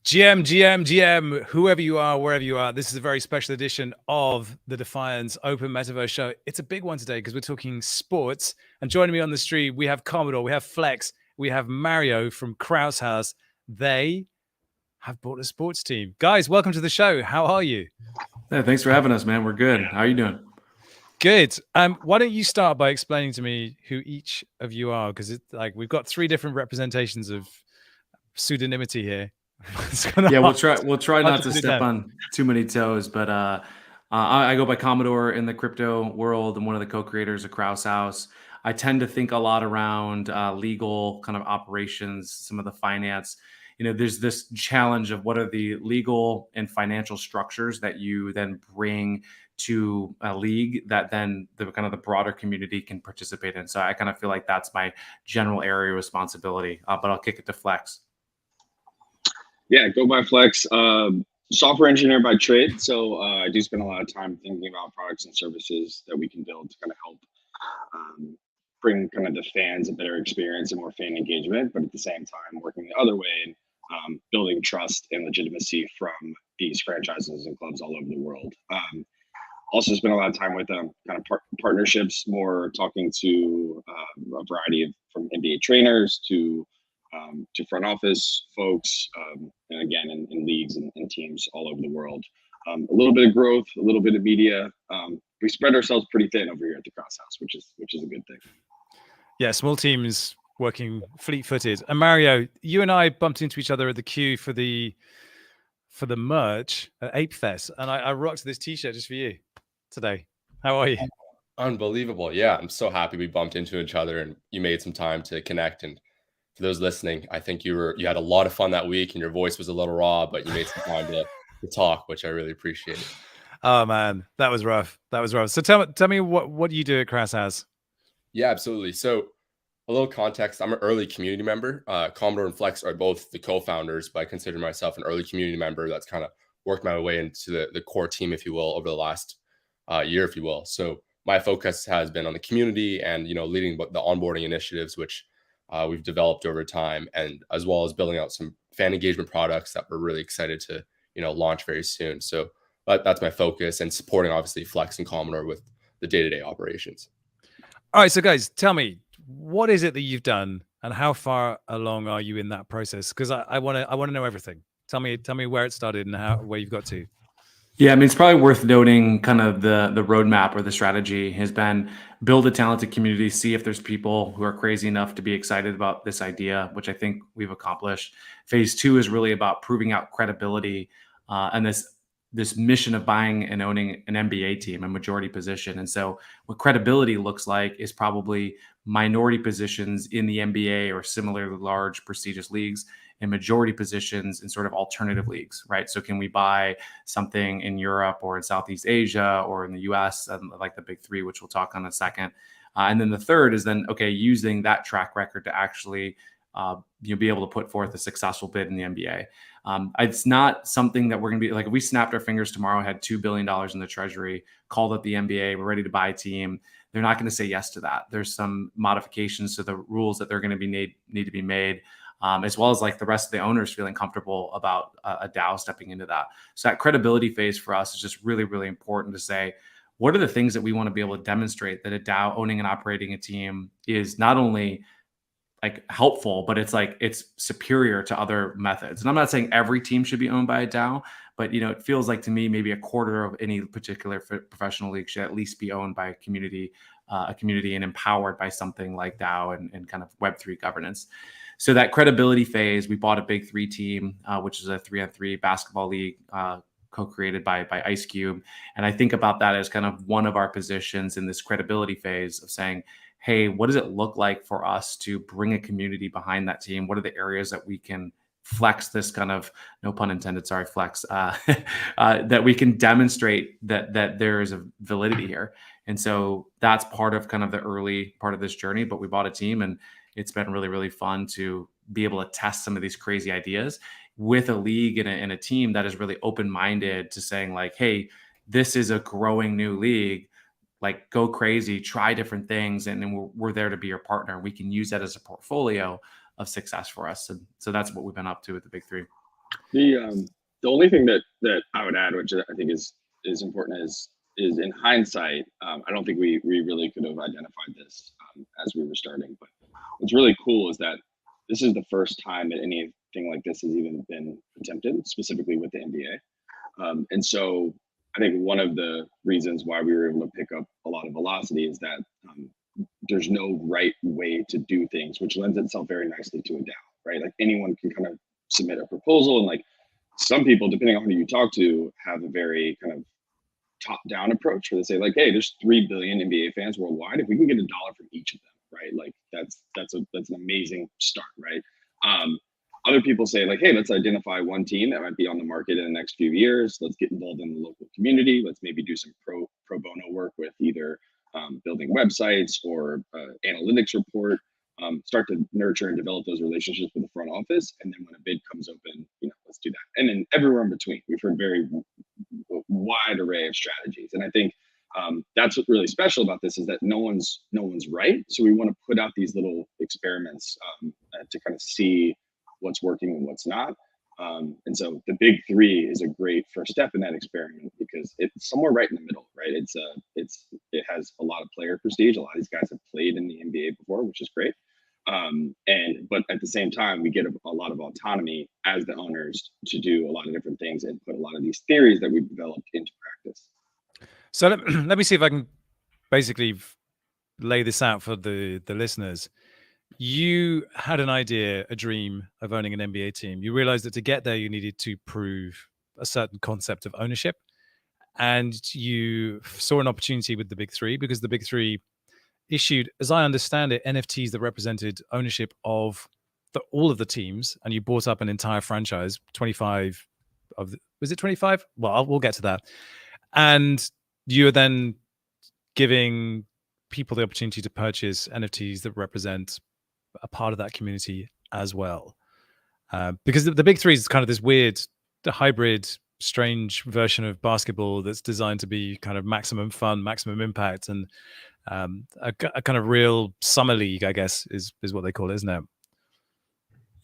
GM, whoever you are, wherever you are, this is a very special edition of the Defiant Open Metaverse Show. It's a big one today because we're talking sports. And joining me on the stream, we have Commodore, we have Flex, we have Mario from Kraus House. They have bought a sports team. Guys, welcome to the show. How are you? Yeah, thanks for having us, man. We're good. How are you doing? Good. Why don't you start by explaining to me who each of you are? Because it's like we've got three different representations of pseudonymity here. Yeah, we'll try not to step on too many toes, but I go by Commodore in the crypto world. I'm one of the co-creators of Kraus House. I tend to think a lot around legal kind of operations, some of the finance. There's this challenge of what are the legal and financial structures that you then bring to a league that then the kind of the broader community can participate in. So I kind of feel like that's my general area of responsibility, but I'll kick it to Flex. Yeah, go by Flex. Software engineer by trade. So I do spend a lot of time thinking about products and services that we can build to kind of help bring kind of the fans a better experience and more fan engagement, but at the same time working the other way and building trust and legitimacy from these franchises and clubs all over the world. Also spend a lot of time with kind of partnerships, more talking to a variety of from NBA trainers to front office folks, and again in leagues and teams all over the world. A little bit of growth, a little bit of media. We spread ourselves pretty thin over here at the Kraus House, which is a good thing. Yeah, small teams working fleet-footed. And Mario, you and I bumped into each other at the queue for the merch at Ape Fest, and I rocked this T-shirt just for you today. How are you? Unbelievable. Yeah, I'm so happy we bumped into each other and you made some time to connect. And for those listening, I think you had a lot of fun that week and your voice was a little raw, but you made some time to talk, which I really appreciated. Oh man, that was rough. So tell me what you do at Kraus House. Yeah, absolutely. So a little context, I'm an early community member. Commodore and Flex are both the co-founders, but I consider myself an early community member that's kind of worked my way into the core team, if you will, over the last year, if you will. So my focus has been on the community and, leading the onboarding initiatives, which we've developed over time, and as well as building out some fan engagement products that we're really excited to, launch very soon. So that's my focus, and supporting obviously Flex and Commodore with the day-to-day operations. All right, so guys, tell me, what is it that you've done, and how far along are you in that process? Because I want to know everything. Tell me where it started and where you've got to. Yeah, I mean, it's probably worth noting kind of the roadmap or the strategy has been build a talented community, see if there's people who are crazy enough to be excited about this idea, which I think we've accomplished. Phase 2 is really about proving out credibility and this mission of buying and owning an NBA team, a majority position. And so what credibility looks like is probably minority positions in the NBA or similar large prestigious leagues, and majority positions in sort of alternative leagues, right? So can we buy something in Europe or in Southeast Asia or in the US, like the big three, which we'll talk on in a second. And then the third is then, okay, using that track record to actually be able to put forth a successful bid in the NBA. It's not something that we're going to be like, if we snapped our fingers tomorrow, had $2 billion in the treasury, called up the NBA, we're ready to buy a team. They're not going to say yes to that. There's some modifications to the rules that they're going to be need to be made. As well as like the rest of the owners feeling comfortable about a DAO stepping into that. So that credibility phase for us is just really, really important to say, what are the things that we want to be able to demonstrate that a DAO owning and operating a team is not only like helpful, but it's superior to other methods. And I'm not saying every team should be owned by a DAO, but it feels like to me, maybe a quarter of any particular professional league should at least be owned by a community and empowered by something like DAO and kind of Web3 governance. So that credibility phase, we bought a Big Three team, which is a 3-on-3 basketball league co-created by Ice Cube. And I think about that as kind of one of our positions in this credibility phase of saying, hey, what does it look like for us to bring a community behind that team? What are the areas that we can flex this kind of, no pun intended, sorry, flex, that we can demonstrate that there is a validity here. And so that's part of kind of the early part of this journey, but we bought a team and it's been really, really fun to be able to test some of these crazy ideas with a league and a team that is really open-minded to saying like, hey, this is a growing new league, like go crazy, try different things. And then we're there to be your partner. We can use that as a portfolio of success for us. So that's what we've been up to with the Big Three. The only thing that I would add, which I think is important, is in hindsight, I don't think we really could have identified this as we were starting. But what's really cool is that this is the first time that anything like this has even been attempted, specifically with the NBA. And so I think one of the reasons why we were able to pick up a lot of velocity is that there's no right way to do things, which lends itself very nicely to a DAO, right? Like anyone can kind of submit a proposal, and like some people, depending on who you talk to, have a very kind of top-down approach where they say like, hey, there's 3 billion NBA fans worldwide. If we can get $1 from each of them, right? Like that's an amazing start, right? Other people say like, hey, let's identify one team that might be on the market in the next few years. Let's get involved in the local community. Let's maybe do some pro bono work with either building websites or analytics report. Start to nurture and develop those relationships with the front office, and then when a bid comes open, let's do that. And then everywhere in between, we've heard very wide array of strategies, and I think that's what's really special about this is that no one's right. So we want to put out these little experiments to kind of see what's working and what's not. And so the big three is a great first step in that experiment because it's somewhere right in the middle, right? It has a lot of player prestige. A lot of these guys have played in the NBA before, which is great. But at the same time, we get a lot of autonomy as the owners to do a lot of different things and put a lot of these theories that we've developed into practice. So let me see if I can basically lay this out for the listeners. You had an idea, a dream of owning an NBA team. You realized that to get there, you needed to prove a certain concept of ownership. And you saw an opportunity with the big three because the big three issued, as I understand it, NFTs that represented ownership of all of the teams. And you bought up an entire franchise, 25 of was it 25? Well, we'll get to that. And you're then giving people the opportunity to purchase NFTs that represent a part of that community as well. Because the big three is kind of this weird, hybrid, strange version of basketball that's designed to be kind of maximum fun, maximum impact, and a kind of real summer league, I guess, is what they call it, isn't it?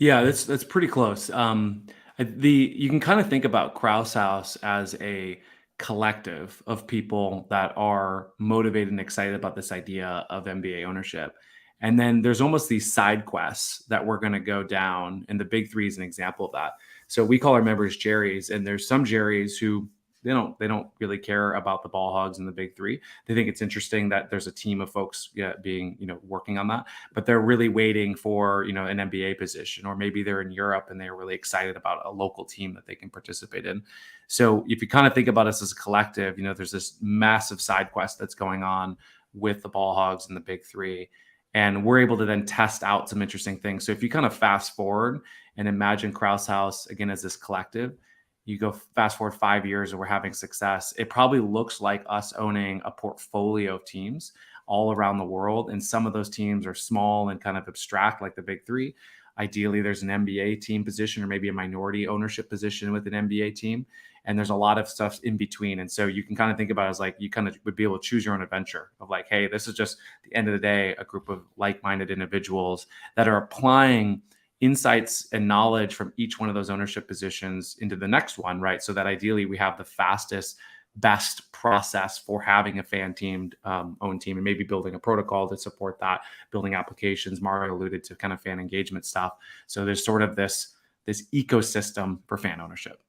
Yeah, that's pretty close. You can kind of think about Kraus House as a collective of people that are motivated and excited about this idea of NBA ownership. And then there's almost these side quests that we're going to go down, and the big three is an example of that. So we call our members Jerrys, and there's some Jerrys who they don't really care about the ball hogs and the big three. They think it's interesting that there's a team of folks being working on that, but they're really waiting for an NBA position, or maybe they're in Europe and they're really excited about a local team that they can participate in. So if you kind of think about us as a collective, there's this massive side quest that's going on with the ball hogs and the big three. And we're able to then test out some interesting things. So if you kind of fast forward and imagine Kraus House again as this collective, you go fast forward 5 years and we're having success. It probably looks like us owning a portfolio of teams all around the world. And some of those teams are small and kind of abstract, like the big three. Ideally, there's an NBA team position or maybe a minority ownership position with an NBA team. And there's a lot of stuff in between. And so you can kind of think about it as like you kind of would be able to choose your own adventure of like, hey, this is just at the end of the day, a group of like-minded individuals that are applying insights and knowledge from each one of those ownership positions into the next one, right? So that ideally we have the fastest, best process for having a fan teamed own team and maybe building a protocol to support that, building applications. Mario alluded to kind of fan engagement stuff. So there's sort of this ecosystem for fan ownership.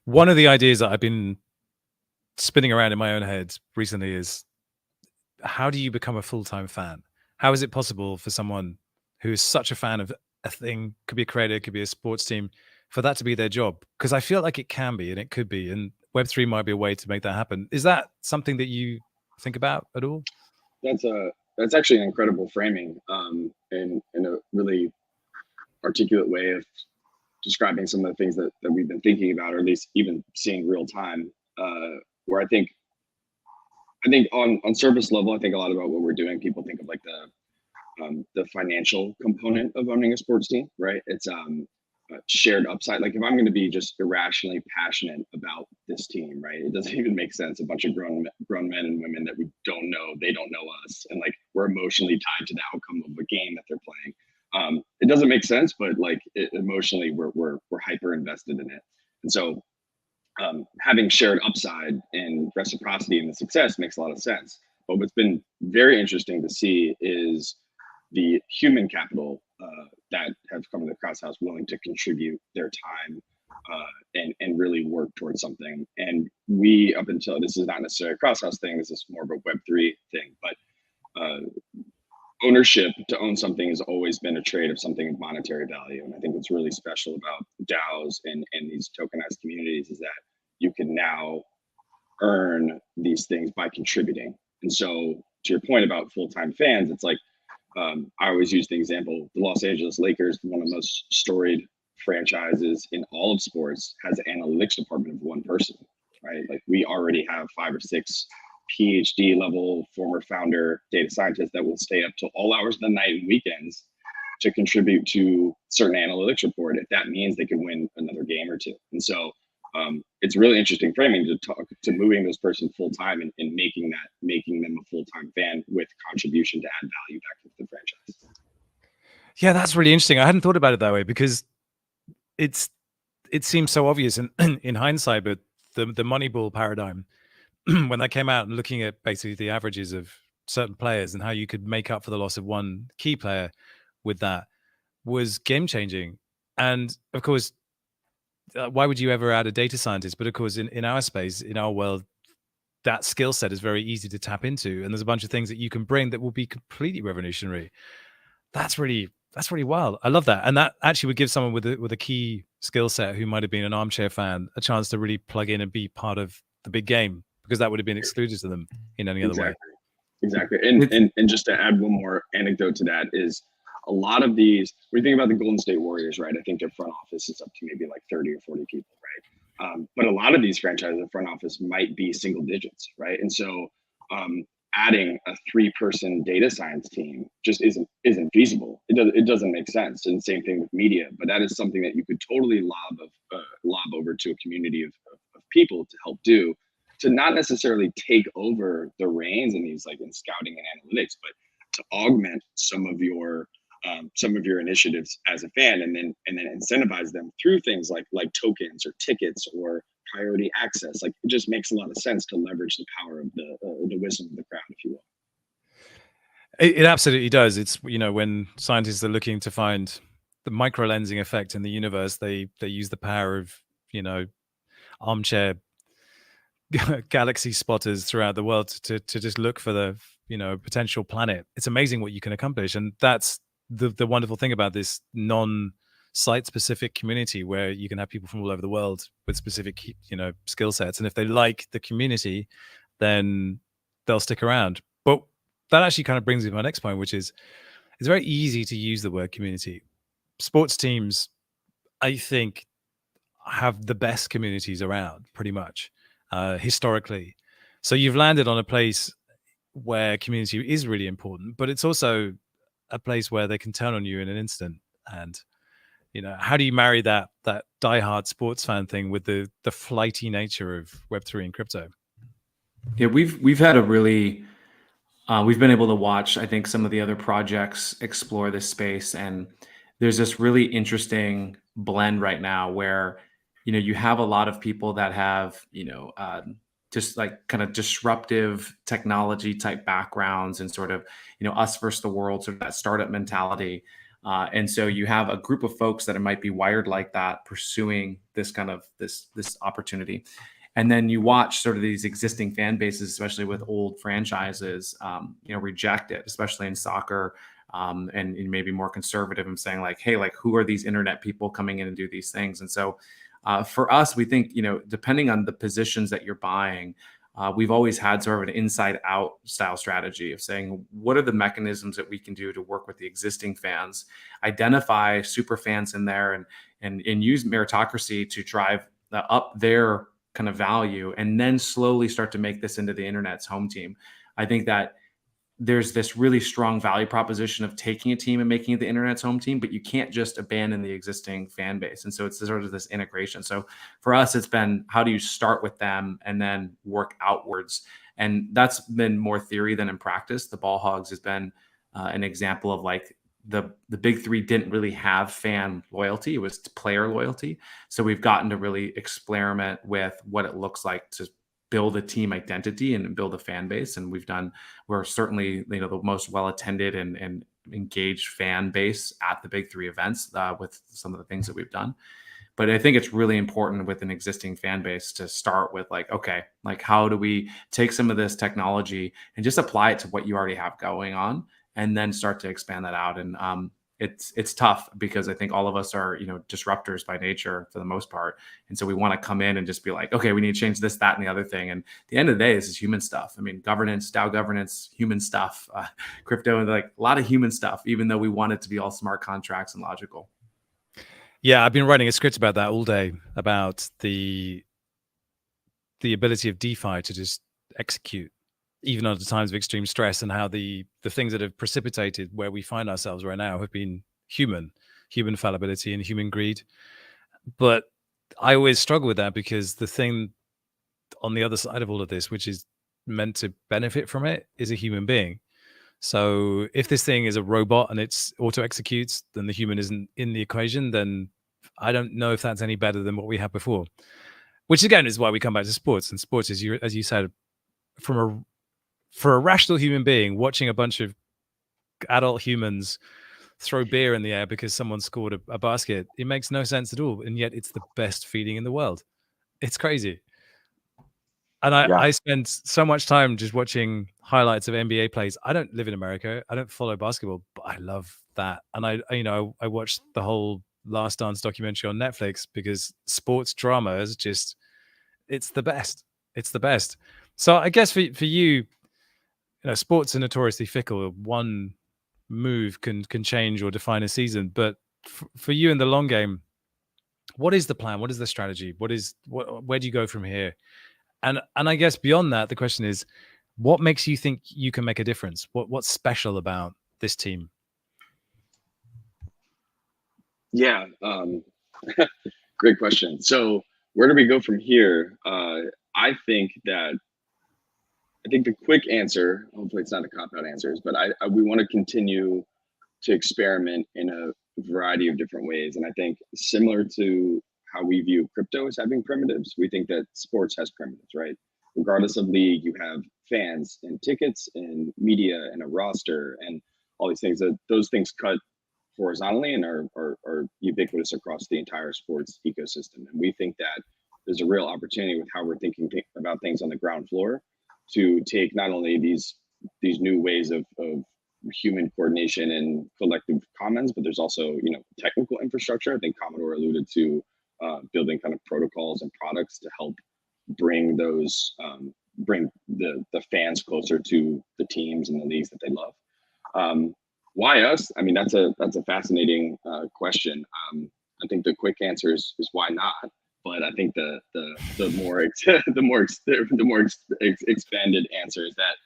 One of the ideas that I've been spinning around in my own head recently is, how do you become a full-time fan? How is it possible for someone who is such a fan of a thing, could be a creator, could be a sports team, for that to be their job? Because I feel like it can be, and it could be, and Web3 might be a way to make that happen. Is that something that you think about at all? That's actually an incredible framing, in a really articulate way of describing some of the things that we've been thinking about, or at least even seeing real time, where I think on surface level, I think a lot about what we're doing. People think of like the financial component of owning a sports team, right? It's shared upside. Like if I'm going to be just irrationally passionate about this team, right? It doesn't even make sense. A bunch of grown men and women that we don't know, they don't know us, and like we're emotionally tied to the outcome of a game that they're playing. It doesn't make sense, but like emotionally, we're hyper invested in it. And so having shared upside and reciprocity in the success makes a lot of sense. But what's been very interesting to see is the human capital that have come to the Cross House willing to contribute their time and really work towards something. And we, up until this is not necessarily a Cross House thing, this is more of a Web3 thing, but ownership, to own something, has always been a trade of something of monetary value. And I think what's really special about DAOs and these tokenized communities is that you can now earn these things by contributing. And so to your point about full-time fans, it's like, I always use the example, the Los Angeles Lakers, one of the most storied franchises in all of sports, has an analytics department of one person, right? Like we already have 5 or 6 PhD level former founder data scientists that will stay up till all hours of the night and weekends to contribute to certain analytics report if that means they could win another game or two. And so it's really interesting framing to talk to moving this person full time and making them a full time fan with contribution to add value back into the franchise. Yeah, that's really interesting. I hadn't thought about it that way because it seems so obvious in hindsight, but the Moneyball paradigm, when that came out and looking at basically the averages of certain players and how you could make up for the loss of one key player with that was game changing. And of course, why would you ever add a data scientist? But of course, in our space, in our world, that skill set is very easy to tap into. And there's a bunch of things that you can bring that will be completely revolutionary. That's really wild. I love that. And that actually would give someone with a key skill set who might have been an armchair fan a chance to really plug in and be part of the big game, because that would have been excluded to them in any other way. Exactly. And just to add one more anecdote to that is a lot of these, when you think about the Golden State Warriors, right? I think their front office is up to maybe like 30 or 40 people, right? But a lot of these franchises, the front office might be single digits, right? And so adding a 3-person data science team just isn't feasible. It doesn't make sense. And same thing with media, but that is something that you could totally lob over to a community of people to help do, to not necessarily take over the reins in these, like in scouting and analytics, but to augment some of your initiatives as a fan, and then incentivize them through things like tokens or tickets or priority access. Like it just makes a lot of sense to leverage the power of the wisdom of the crowd, if you will. It absolutely does. It's, when scientists are looking to find the micro lensing effect in the universe, they use the power of, armchair galaxy spotters throughout the world to just look for the, potential planet. It's amazing what you can accomplish. And that's the wonderful thing about this non-site specific community, where you can have people from all over the world with specific, skill sets. And if they like the community, then they'll stick around. But that actually kind of brings me to my next point, which is it's very easy to use the word community. Sports teams, I think, have the best communities around pretty much historically. So you've landed on a place where community is really important, but it's also a place where they can turn on you in an instant. And how do you marry that diehard sports fan thing with the flighty nature of Web3 and crypto? Yeah, we've had a really we've been able to watch, I think, some of the other projects explore this space, and there's this really interesting blend right now where you have a lot of people that have just like kind of disruptive technology type backgrounds and sort of us versus the world, sort of that startup mentality. And so you have a group of folks that might be wired like that, pursuing this kind of this opportunity. And then you watch sort of these existing fan bases, especially with old franchises, reject it, especially in soccer, and maybe more conservative and saying like, hey, like who are these internet people coming in and do these things? And so for us, we think, depending on the positions that you're buying, we've always had sort of an inside out style strategy of saying, what are the mechanisms that we can do to work with the existing fans, identify super fans in there and use meritocracy to drive up their kind of value, and then slowly start to make this into the internet's home team. I think that there's this really strong value proposition of taking a team and making it the internet's home team, but you can't just abandon the existing fan base. And so it's sort of this integration. So for us, it's been, how do you start with them and then work outwards? And that's been more theory than in practice. The Ball Hogs has been an example of like the big three didn't really have fan loyalty. It was player loyalty. So we've gotten to really experiment with what it looks like to build a team identity and build a fan base. And we're certainly, the most well-attended and engaged fan base at the big three events with some of the things that we've done. But I think it's really important with an existing fan base to start with okay, how do we take some of this technology and just apply it to what you already have going on, and then start to expand that out. And it's tough because I think all of us are, disruptors by nature for the most part. And so we want to come in and just be like, okay, we need to change this, that, and the other thing. And at the end of the day, this is human stuff. I mean, governance, DAO governance, human stuff, crypto, and a lot of human stuff, even though we want it to be all smart contracts and logical. Yeah, I've been writing a script about that all day, about the ability of DeFi to just execute, even under times of extreme stress, and how the things that have precipitated where we find ourselves right now have been human fallibility and human greed. But I always struggle with that, because the thing on the other side of all of this, which is meant to benefit from it, is a human being. So if this thing is a robot and it's auto executes, then the human isn't in the equation, then I don't know if that's any better than what we had before. Which again is why we come back to sports. And sports is, as you said, for a rational human being, watching a bunch of adult humans throw beer in the air because someone scored a basket, it makes no sense at all. And yet it's the best feeling in the world. It's crazy. And I spend so much time just watching highlights of NBA plays. I don't live in America. I don't follow basketball, but I love that. And I watched the whole Last Dance documentary on Netflix, because sports drama is just, it's the best. It's the best. So I guess for you, sports are notoriously fickle. One move can change or define a season. But for you in the long game, what is the plan? What is the strategy? Where do you go from here? And I guess beyond that, the question is, what makes you think you can make a difference? What's special about this team? Yeah, great question. So where do we go from here? I think the quick answer, hopefully it's not a cop-out answer, but we want to continue to experiment in a variety of different ways. And I think similar to how we view crypto as having primitives, we think that sports has primitives, right? Regardless of league, you have fans and tickets and media and a roster and all these things. Those things cut horizontally and are ubiquitous across the entire sports ecosystem. And we think that there's a real opportunity with how we're thinking about things on the ground floor to take not only these new ways of human coordination and collective commons, but there's also technical infrastructure. I think Commodore alluded to building kind of protocols and products to help bring those bring the fans closer to the teams and the leagues that they love. Why us? I mean, that's a fascinating question. I think the quick answer is why not? But I think the more expanded answer is that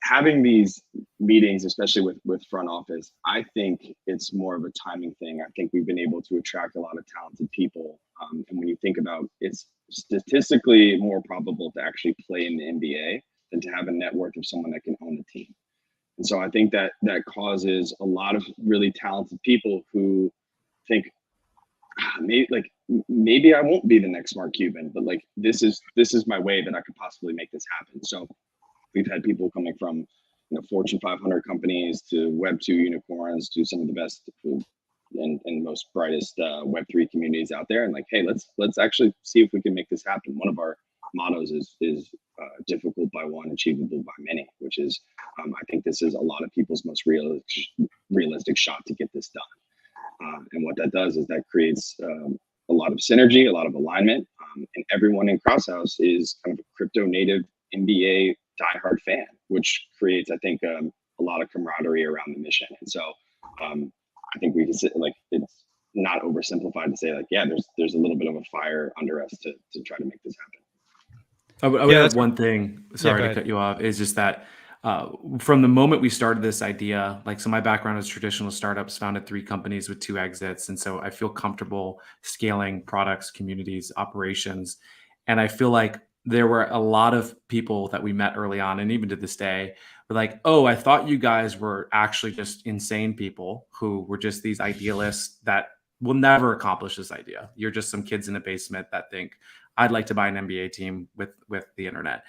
having these meetings, especially with front office, I think it's more of a timing thing. I think we've been able to attract a lot of talented people, and when you think about it's statistically more probable to actually play in the NBA than to have a net worth of someone that can own the team. And so I think that causes a lot of really talented people who think, maybe I won't be the next Mark Cuban, but this is my way that I could possibly make this happen. So we've had people coming from Fortune 500 companies to Web2 unicorns to some of the best and most brightest Web3 communities out there, and hey, let's actually see if we can make this happen. One of our mottos is difficult by one, achievable by many, which is I think this is a lot of people's most realistic shot to get this done. And what that does is that creates a lot of synergy, a lot of alignment, and everyone in Crosshouse is kind of a crypto native NBA diehard fan, which creates, I think, a lot of camaraderie around the mission. And so I think we can sit it's not oversimplified to say yeah, there's a little bit of a fire under us to try to make this happen. I would add one thing, sorry to cut you off, is just that from the moment we started this idea, so my background is traditional startups, founded 3 companies with 2 exits. And so I feel comfortable scaling products, communities, operations. And I feel like there were a lot of people that we met early on, and even to this day, were like, "Oh, I thought you guys were actually just insane people who were just these idealists that will never accomplish this idea. You're just some kids in a basement that think I'd like to buy an NBA team with the internet."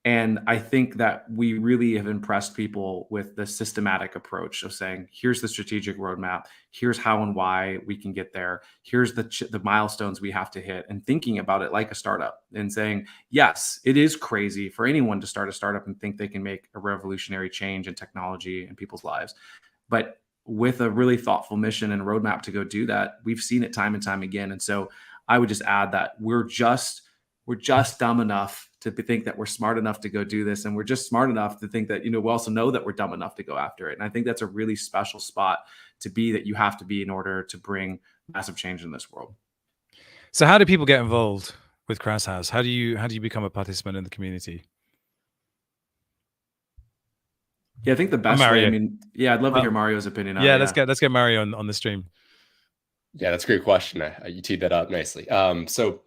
And I think that we really have impressed people with the systematic approach of saying, here's the strategic roadmap, here's how and why we can get there, here's the milestones we have to hit, and thinking about it like a startup and saying, yes, it is crazy for anyone to start a startup and think they can make a revolutionary change in technology in people's lives. But with a really thoughtful mission and roadmap to go do that, we've seen it time and time again. And so I would just add that we're just dumb enough to think that we're smart enough to go do this. And we're just smart enough to think that, we also know that we're dumb enough to go after it. And I think that's a really special spot to be, that you have to be in order to bring massive change in this world. So how do people get involved with Kraus House? How do you become a participant in the community? Yeah, I think the best way, I'd love to hear Mario's opinion on it. Let's get Mario on the stream. Yeah, that's a great question. You teed that up nicely. So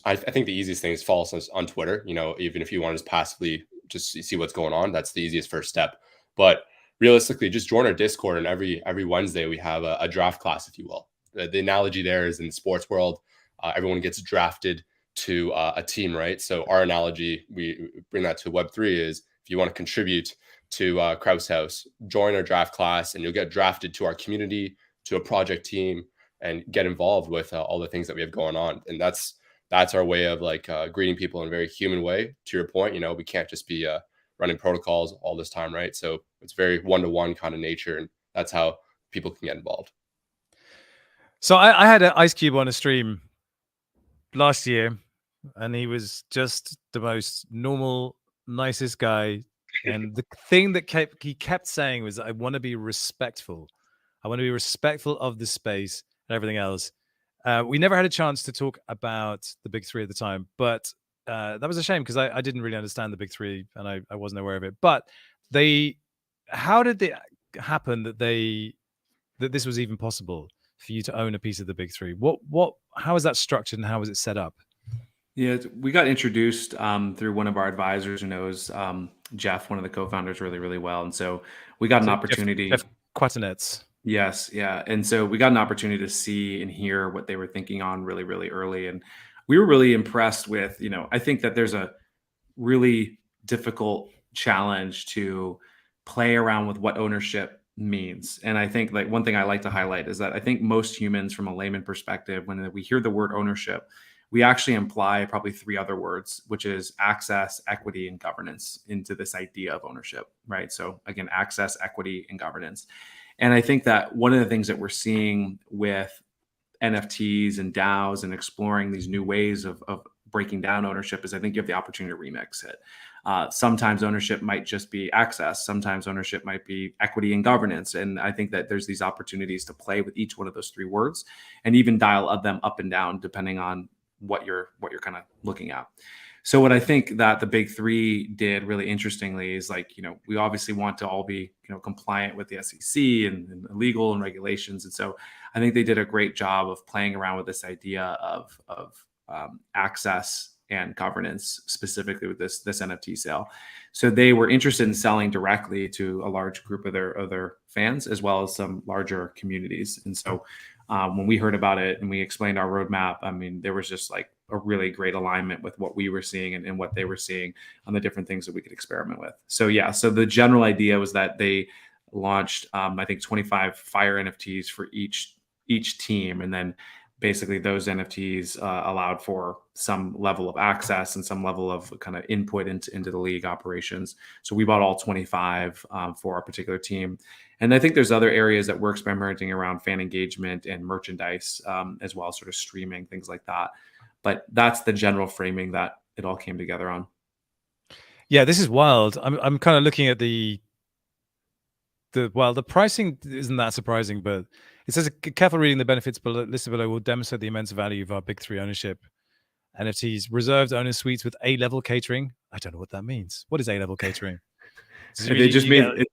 I think the easiest thing is follow us on Twitter. Even if you want to just passively just see what's going on, that's the easiest first step. But realistically, just join our Discord, and every Wednesday we have a draft class, if you will. The analogy there is in the sports world, everyone gets drafted to a team, right? So our analogy, we bring that to Web3, is if you want to contribute to Kraus House, join our draft class, and you'll get drafted to our community, to a project team, and get involved with all the things that we have going on. And that's our way of greeting people in a very human way. To your point, we can't just be running protocols all this time, right? So it's very one-to-one kind of nature, and that's how people can get involved. So I had an Ice Cube on a stream last year, and he was just the most normal, nicest guy. And the thing that he kept saying was, I want to be respectful. I want to be respectful of the space and everything else. We never had a chance to talk about the big three at the time, but that was a shame because I didn't really understand the big three, and I wasn't aware of it. But how did it happen that this was even possible for you to own a piece of the big three? How is that structured, and how was it set up? Yeah, we got introduced through one of our advisors who knows Jeff, one of the co-founders, really, really well. And so we got an opportunity. Jeff Quatinetz. Yes. Yeah. And so we got an opportunity to see and hear what they were thinking on really, really early. And we were really impressed with, I think that there's a really difficult challenge to play around with what ownership means. And I think one thing I like to highlight is that I think most humans, from a layman perspective, when we hear the word ownership, we actually imply probably three other words, which is access, equity, and governance into this idea of ownership, right? So again, access, equity, and governance. And I think that one of the things that we're seeing with NFTs and DAOs and exploring these new ways of breaking down ownership is I think you have the opportunity to remix it. Sometimes ownership might just be access. Sometimes ownership might be equity and governance. And I think that there's these opportunities to play with each one of those three words and even dial them up and down depending on what you're kind of looking at. So what I think that the big three did really interestingly is we obviously want to all be, compliant with the SEC and legal and regulations. And so I think they did a great job of playing around with this idea of access and governance, specifically with this NFT sale. So they were interested in selling directly to a large group of their fans, as well as some larger communities. And so when we heard about it and we explained our roadmap, there was just a really great alignment with what we were seeing and what they were seeing on the different things that we could experiment with. So yeah, so the general idea was that they launched, I think 25 Fire NFTs for each team. And then basically those NFTs allowed for some level of access and some level of kind of input into the league operations. So we bought all 25 for our particular team. And I think there's other areas that we're experimenting around fan engagement and merchandise, as well as sort of streaming, things like that. But that's the general framing that it all came together on. Yeah, this is wild. I'm kind of looking at the pricing isn't that surprising, but it says careful reading the benefits listed below will demonstrate the immense value of our big three ownership. NFTs, reserved owner suites with A-level catering. I don't know what that means. What is A-level catering? They just mean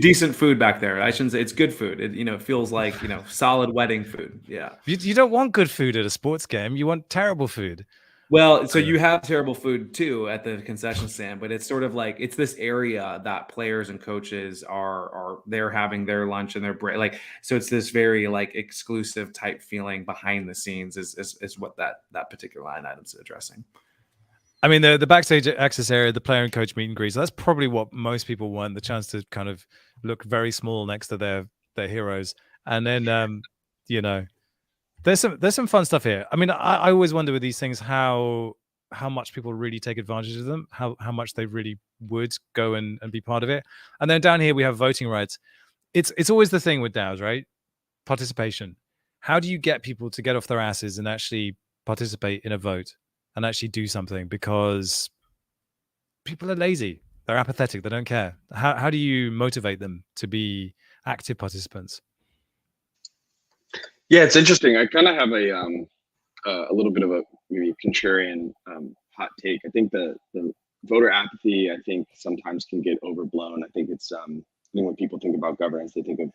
decent food back there. I shouldn't say it's good food. It feels like, solid wedding food. Yeah. You don't want good food at a sports game. You want terrible food. Well, so you have terrible food too at the concession stand, but it's sort of like it's this area that players and coaches are they're having their lunch and their break, like, so it's this very like exclusive type feeling behind the scenes is what that particular line item's addressing. I mean, the backstage access area, the player and coach meet and greets, that's probably what most people want, the chance to kind of look very small next to their heroes. And then you know, there's some fun stuff here. I mean, I always wonder with these things how much people really take advantage of them, how much they really would go and be part of it. And then down here we have voting rights. It's always the thing with DAOs, right? Participation. How do you get people to get off their asses and actually participate in a vote and actually do something? Because people are lazy, they're apathetic, they don't care. How do you motivate them to be active participants? Yeah, it's interesting. I kind of have a little bit of a maybe contrarian hot take. I think the voter apathy, I think, sometimes can get overblown. I think it's when people think about governance, they think of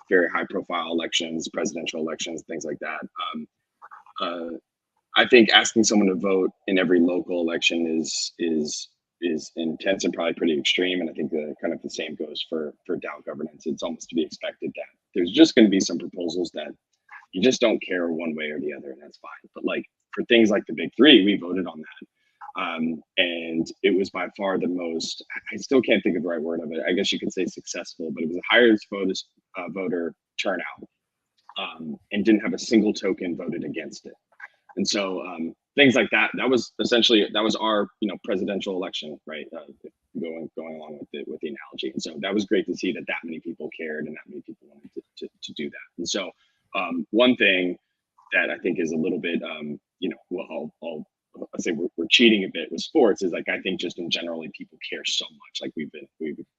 very high profile elections, presidential elections, things like that. I think asking someone to vote in every local election is intense and probably pretty extreme. And I think the same goes for DAO governance. It's almost to be expected that there's just going to be some proposals that you just don't care one way or the other, and that's fine. But like for things like the big three, we voted on that. And it was by far the most, I still can't think of the right word of it. I guess you could say successful, but it was the highest voter turnout, and didn't have a single token voted against it. And so things like that, that was our, presidential election, right? Going along with the analogy. And so that was great to see that many people cared and that many people wanted to do that. And so one thing that I think is a little bit, I'll say we're cheating a bit with sports is like, I think just in generally people care so much, like we've been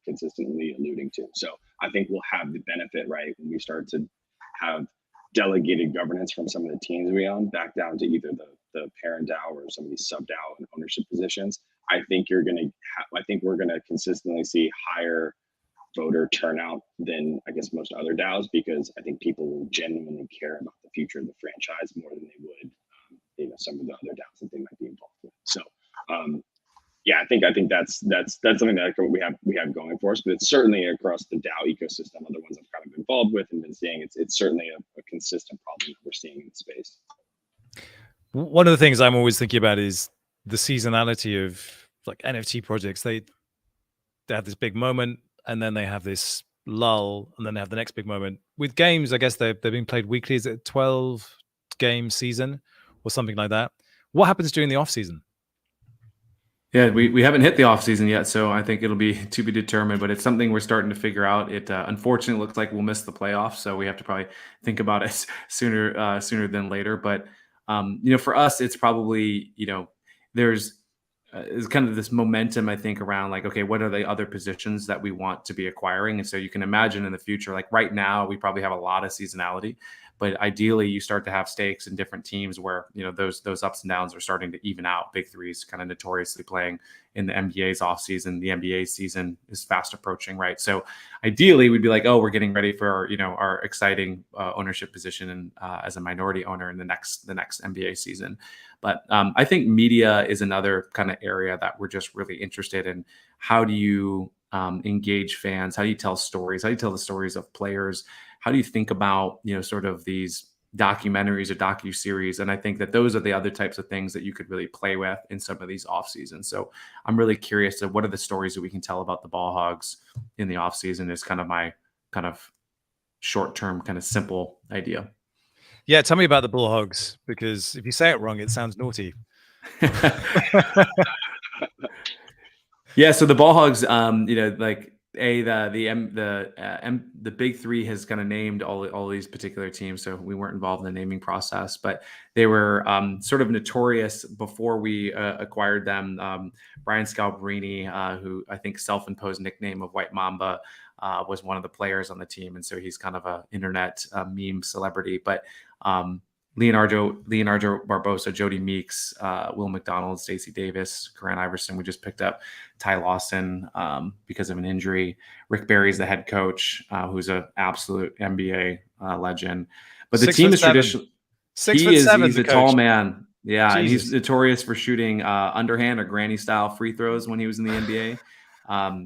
consistently alluding to. So I think we'll have the benefit, right, when we start to have delegated governance from some of the teams we own back down to either the parent DAO or some of these sub DAO and ownership positions. I think we're gonna consistently see higher voter turnout than I guess most other DAOs, because I think people will genuinely care about the future of the franchise more than they would, some of the other DAOs that they might be involved with. So, yeah, I think that's something that we have going for us, but it's certainly across the DAO ecosystem. Other ones I've kind of been involved with and been seeing, it's certainly a consistent problem that we're seeing in the space. One of the things I'm always thinking about is the seasonality of like NFT projects. They have this big moment, and then they have this lull, and then they have the next big moment. With games, I guess they're being played weekly. Is it a 12-game season or something like that? What happens during the off season? Yeah, we haven't hit the off season yet, so I think it'll be to be determined, but it's something we're starting to figure out. It unfortunately looks like we'll miss the playoffs, so we have to probably think about it sooner than later. But for us, it's probably, there's is kind of this momentum, I think, around like, okay, what are the other positions that we want to be acquiring? And so you can imagine in the future, like right now, we probably have a lot of seasonality, but ideally you start to have stakes in different teams where, those ups and downs are starting to even out. Big threes kind of notoriously playing in the NBA's off season. The NBA season is fast approaching, right? So ideally we'd be like, oh, we're getting ready for our exciting ownership position and as a minority owner in the next NBA season. But I think media is another kind of area that we're just really interested in. How do you engage fans? How do you tell stories? How do you tell the stories of players? How do you think about, sort of these documentaries or docuseries? And I think that those are the other types of things that you could really play with in some of these off seasons. So I'm really curious to what are the stories that we can tell about the Ball Hogs in the off season is kind of my kind of short-term kind of simple idea. Yeah, tell me about the Bull Hogs, because if you say it wrong, it sounds naughty. Yeah, so the Ball Hogs, like the big three has kind of named all these particular teams, so we weren't involved in the naming process, but they were sort of notorious before we acquired them. Brian Scalabrine, who I think self-imposed nickname of White Mamba, was one of the players on the team, and so he's kind of a internet meme celebrity. But Leonardo Barbosa, Jody Meeks, Will McDonald, Stacey Davis, Corinne Iverson. We just picked up Ty Lawson because of an injury. Rick Barry's the head coach, who's an absolute NBA legend. But the team is traditional. He's a tall man. Yeah, and he's Jesus. notorious for shooting underhand or granny style free throws when he was in the NBA.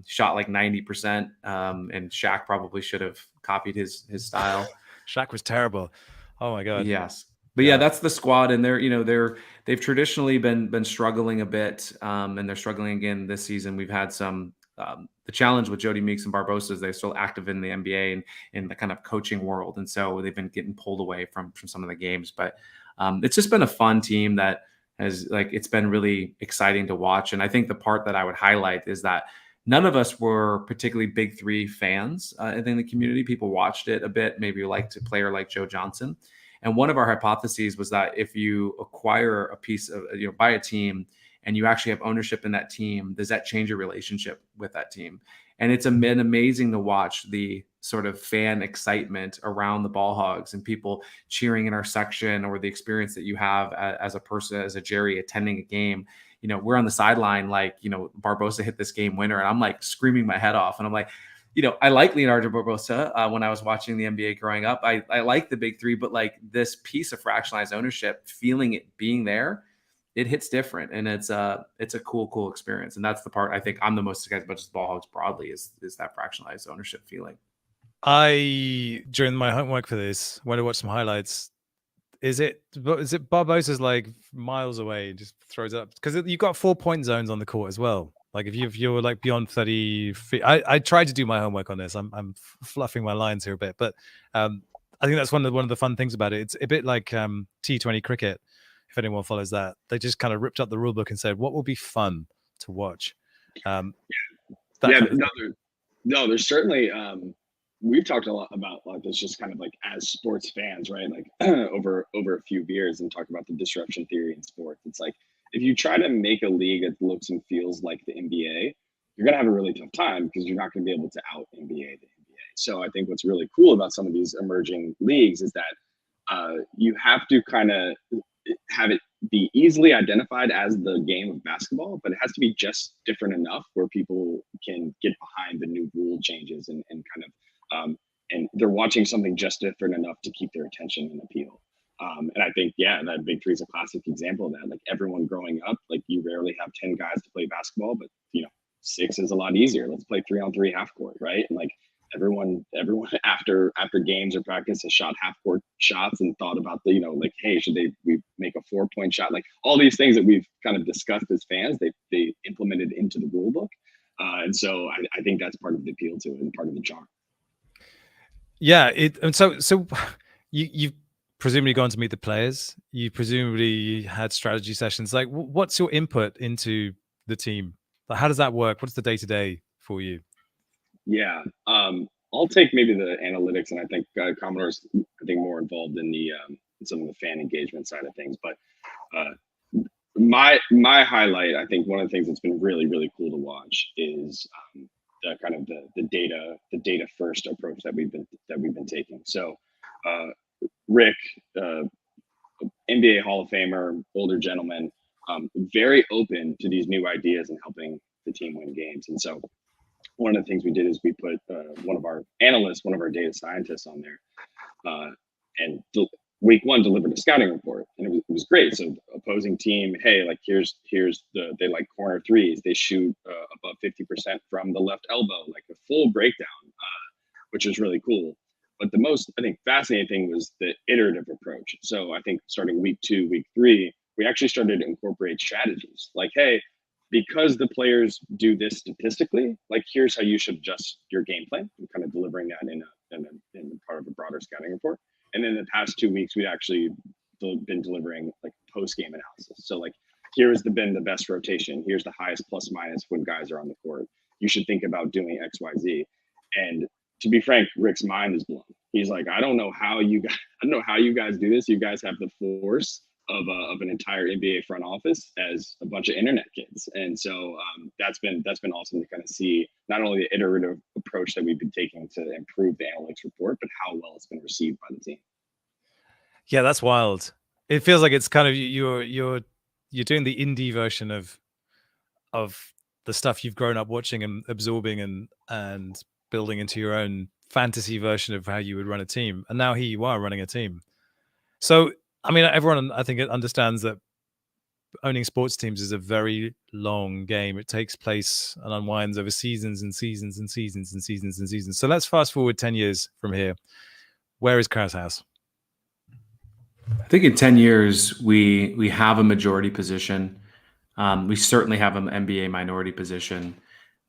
Shot like 90%, and Shaq probably should have copied his style. Shaq was terrible. Oh my God. Yes. But yeah, Yeah. that's the squad, and they've traditionally been struggling a bit, and they're struggling again this season. We've had some the challenge with Jody Meeks and Barbosa is they're still active in the NBA and in the kind of coaching world, and so they've been getting pulled away from some of the games. But it's just been a fun team that has it's been really exciting to watch. And I think the part that I would highlight is that none of us were particularly big three fans in the community. People watched it a bit, maybe liked a player like Joe Johnson. And one of our hypotheses was that if you acquire a piece of, buy a team and you actually have ownership in that team, does that change your relationship with that team? And it's been amazing to watch the sort of fan excitement around the Ball Hogs and people cheering in our section, or the experience that you have as a person, as a Jerry attending a game. We're on the sideline, Barbosa hit this game winner, and I'm like screaming my head off. And I'm like, I like Leonardo Barbosa when I was watching the NBA growing up. I like the big three, but like this piece of fractionalized ownership, feeling it being there, it hits different, and it's a cool experience. And that's the part I think I'm the most excited about, just Ball Hogs broadly, is that fractionalized ownership feeling. During my homework for this, when I watched some highlights, is it Barbosa's like miles away, just throws it up, because you've got 4-point zones on the court as well. Like if you're like beyond 30 feet, I tried to do my homework on this. I'm fluffing my lines here a bit, but I think that's one of the fun things about it. It's a bit like T20 cricket. If anyone follows that, they just kind of ripped up the rule book and said, what will be fun to watch? There's certainly we've talked a lot about this, just kind of like as sports fans, right? Like over a few years, and talk about the disruption theory in sports. It's like, if you try to make a league that looks and feels like the NBA, you're gonna have a really tough time, because you're not gonna be able to out NBA the NBA. So I think what's really cool about some of these emerging leagues is that you have to kind of have it be easily identified as the game of basketball, but it has to be just different enough where people can get behind the new rule changes and kind of and they're watching something just different enough to keep their attention and appeal. And I think, that Big Three is a classic example of that. Like, everyone growing up, like, you rarely have 10 guys to play basketball, but 6 is a lot easier. Let's play 3-on-3 half court, right? And like everyone after games or practice has shot half court shots and thought about the, like, hey, should we make a 4-point shot? Like, all these things that we've kind of discussed as fans, they implemented into the rule book. And so I think that's part of the appeal to it and part of the charm. Yeah. And so you've presumably gone to meet the players. You presumably had strategy sessions. Like, what's your input into the team? Like, how does that work? What's the day-to-day for you? Yeah. I'll take maybe the analytics, and I think Commodore's more involved in the some of the fan engagement side of things. But my highlight, I think one of the things that's been really, really cool to watch is the kind of the data first approach that we've been taking. So Rick, NBA Hall of Famer, older gentleman, very open to these new ideas and helping the team win games. And so one of the things we did is we put one of our analysts, one of our data scientists on there, and week 1 delivered a scouting report, and it was great. So opposing team, hey, like here's they like corner threes, they shoot above 50% from the left elbow, like a full breakdown, which is really cool. But the most, I think, fascinating thing was the iterative approach. So I think starting week 2, week 3, we actually started to incorporate strategies. Like, hey, because the players do this statistically, like, here's how you should adjust your game plan, and kind of delivering that in part of a broader scouting report. And in the past 2 weeks, we actually been delivering like post-game analysis. So like, here's been the best rotation. Here's the highest plus minus when guys are on the court. You should think about doing X, Y, Z. And to be frank, Rick's mind is blown. He's like, I don't know how you guys do this. You guys have the force of an entire NBA front office as a bunch of internet kids. And so that's been awesome to kind of see not only the iterative approach that we've been taking to improve the analytics report, but how well it's been received by the team. Yeah, that's wild. It feels like it's kind of you're doing the indie version of the stuff you've grown up watching and absorbing and building into your own fantasy version of how you would run a team. And now here you are running a team. So, I mean, everyone, I think, understands that owning sports teams is a very long game. It takes place and unwinds over seasons and seasons and seasons and seasons and seasons. So let's fast forward 10 years from here. Where is Kraus House? I think in 10 years, we have a majority position. We certainly have an NBA minority position.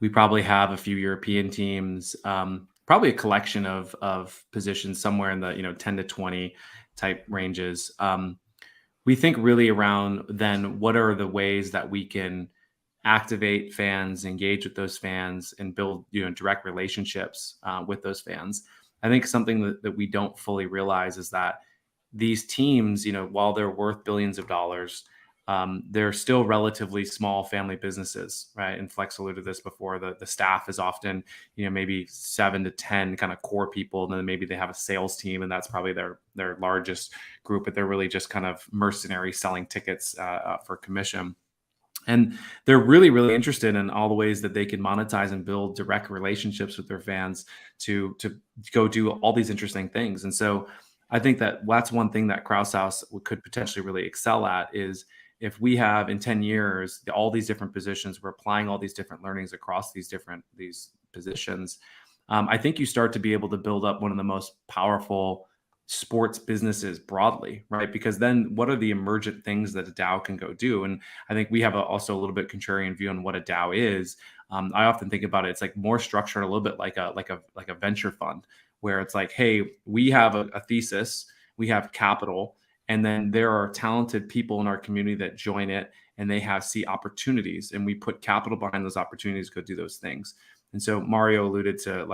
We probably have a few European teams, probably a collection of positions somewhere in the 10 to 20 type ranges. We think really around then what are the ways that we can activate fans, engage with those fans, and build direct relationships with those fans. I think something that we don't fully realize is that these teams, while they're worth billions of dollars, they're still relatively small family businesses, right? And Flex alluded to this before. The staff is often, maybe 7 to 10 kind of core people, and then maybe they have a sales team, and that's probably their largest group. But they're really just kind of mercenary selling tickets for commission. And they're really, really interested in all the ways that they can monetize and build direct relationships with their fans to go do all these interesting things. And so I think that's one thing that Kraus House could potentially really excel at is if we have in 10 years, all these different positions, we're applying all these different learnings across these positions. I think you start to be able to build up one of the most powerful sports businesses broadly, right? Because then what are the emergent things that a DAO can go do? And I think we have also a little bit contrarian view on what a DAO is. I often think about it. It's like more structured, a little bit like a venture fund, where it's like, hey, we have a thesis, we have capital, and then there are talented people in our community that join it, and they see opportunities, and we put capital behind those opportunities to go do those things. And so Mario alluded to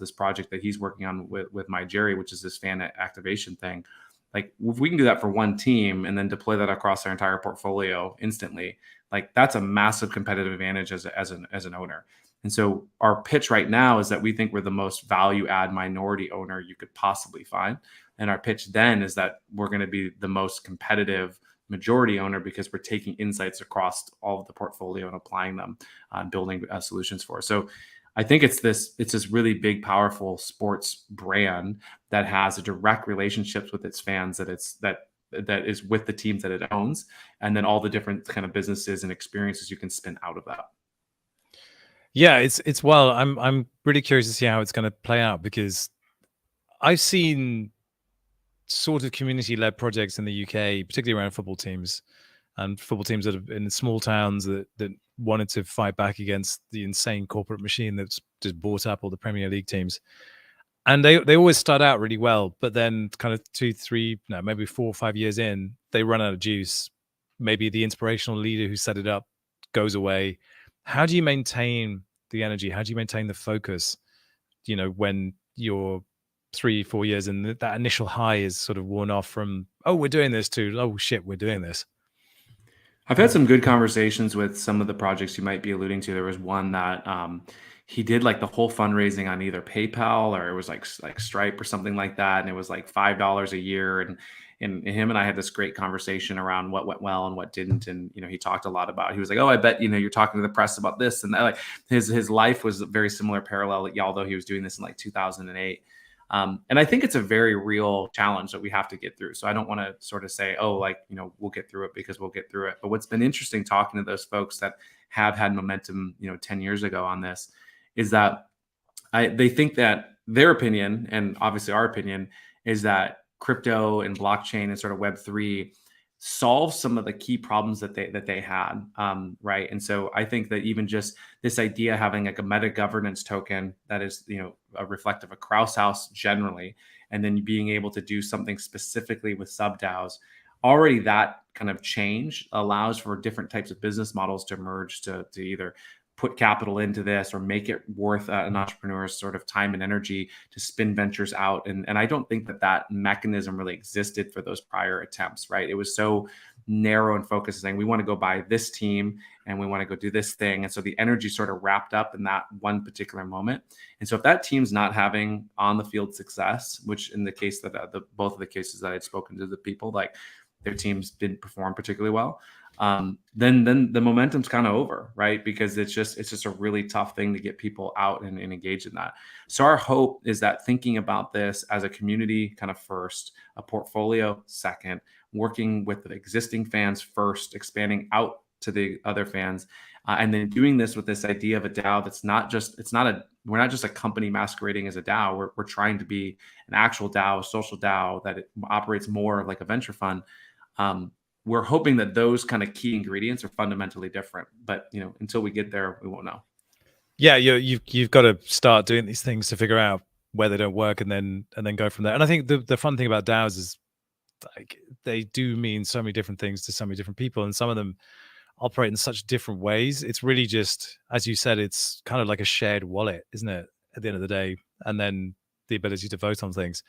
this project that he's working on with My Jerry, which is this fan activation thing. Like if we can do that for one team and then deploy that across our entire portfolio instantly, like that's a massive competitive advantage as an owner. And so our pitch right now is that we think we're the most value add minority owner you could possibly find. And our pitch then is that we're going to be the most competitive majority owner because we're taking insights across all of the portfolio and applying them on building solutions for. So I think it's this really big, powerful sports brand that has a direct relationships with its fans, that is with the teams that it owns, and then all the different kind of businesses and experiences you can spin out of that. Yeah, it's well, I'm really curious to see how it's going to play out, because I've seen sort of community-led projects in the UK, particularly around football teams, and football teams that are in small towns that wanted to fight back against the insane corporate machine that's just bought up all the Premier League teams. And they always start out really well, but then kind of 2, 3, no, maybe 4 or 5 years in, they run out of juice. Maybe the inspirational leader who set it up goes away. How do you maintain the energy? How do you maintain the focus, when you're 3, 4 years and that initial high is sort of worn off from, oh, we're doing this, to, oh shit, we're doing this? I've had some good conversations with some of the projects you might be alluding to. There was one that he did like the whole fundraising on either PayPal or it was like Stripe or something like that, and it was like $5 a year. And him and I had this great conversation around what went well and what didn't. And he talked a lot about. He was like, "Oh, I bet you're talking to the press about this and that." Like his life was a very similar parallel, although he was doing this in like 2008. And I think it's a very real challenge that we have to get through. So I don't want to sort of say, oh, we'll get through it because we'll get through it. But what's been interesting talking to those folks that have had momentum, 10 years ago on this, is that they think that their opinion, and obviously our opinion, is that crypto and blockchain and sort of Web3 solve some of the key problems that they had, right? And so I think that even just this idea of having like a meta governance token that is, a reflective of Kraus House generally, and then being able to do something specifically with sub-DAOs, already that kind of change allows for different types of business models to emerge to either put capital into this or make it worth an entrepreneur's sort of time and energy to spin ventures out. And I don't think that mechanism really existed for those prior attempts, right? It was so narrow and focused, saying we want to go buy this team and we want to go do this thing. And so the energy sort of wrapped up in that one particular moment. And so if that team's not having on the field success, which in the case that both of the cases that I'd spoken to the people, like their teams didn't perform particularly well, then the momentum's kind of over, right? Because it's just a really tough thing to get people out and engaged in that. So our hope is that thinking about this as a community kind of first, a portfolio second, working with the existing fans first, expanding out to the other fans, and then doing this with this idea of a DAO that's we're not just a company masquerading as a DAO. We're trying to be an actual DAO, a social DAO that it operates more like a venture fund. We're hoping that those kind of key ingredients are fundamentally different, but until we get there, we won't know. Yeah, you've got to start doing these things to figure out where they don't work, and then go from there. And I think the fun thing about DAOs is like they do mean so many different things to so many different people, and some of them operate in such different ways. It's really just, as you said, it's kind of like a shared wallet, isn't it, at the end of the day? And then the ability to vote on things.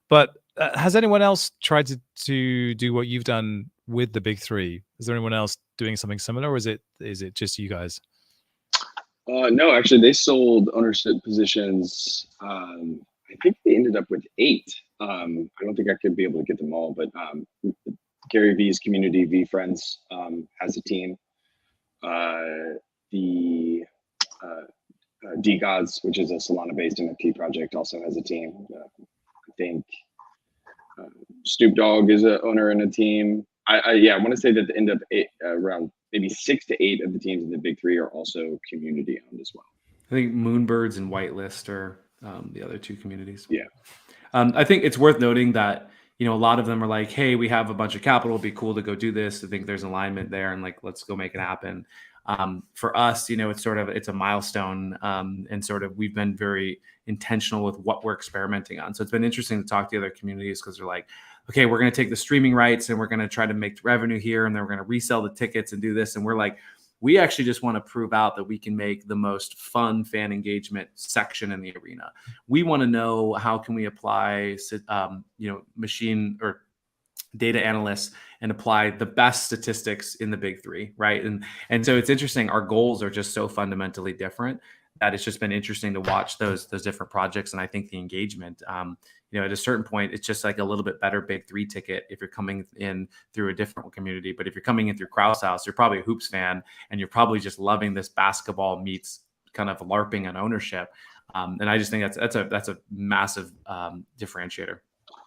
But has anyone else tried to do what you've done with the big three? Is there anyone else doing something similar, or is it just you guys? No, actually, they sold ownership positions. I think they ended up with 8. I don't think I could be able to get them all, but Gary V's community, V Friends, has a team. The D-Gods, which is a Solana-based NFT project, also has a team. I think Snoop Dogg is an owner in a team. I want to say that the end up around maybe 6 to 8 of the teams in the big three are also community owned as well. I think Moonbirds and Whitelist are the other 2 communities. Yeah. I think it's worth noting that, a lot of them are like, hey, we have a bunch of capital. It'd be cool to go do this. I think there's alignment there and like, let's go make it happen. For us, it's a milestone. And we've been very intentional with what we're experimenting on. So it's been interesting to talk to the other communities because they're like, okay, we're going to take the streaming rights and we're going to try to make revenue here. And then we're going to resell the tickets and do this. And we're like, we actually just want to prove out that we can make the most fun fan engagement section in the arena. We want to know how can we apply, machine or data analysts and apply the best statistics in the big three, right? And so it's interesting. Our goals are just so fundamentally different that it's just been interesting to watch those different projects. And I think the engagement, at a certain point, it's just like a little bit better big three ticket if you're coming in through a different community. But if you're coming in through Krause House, you're probably a hoops fan and you're probably just loving this basketball meets kind of LARPing and ownership. And I just think that's a massive differentiator.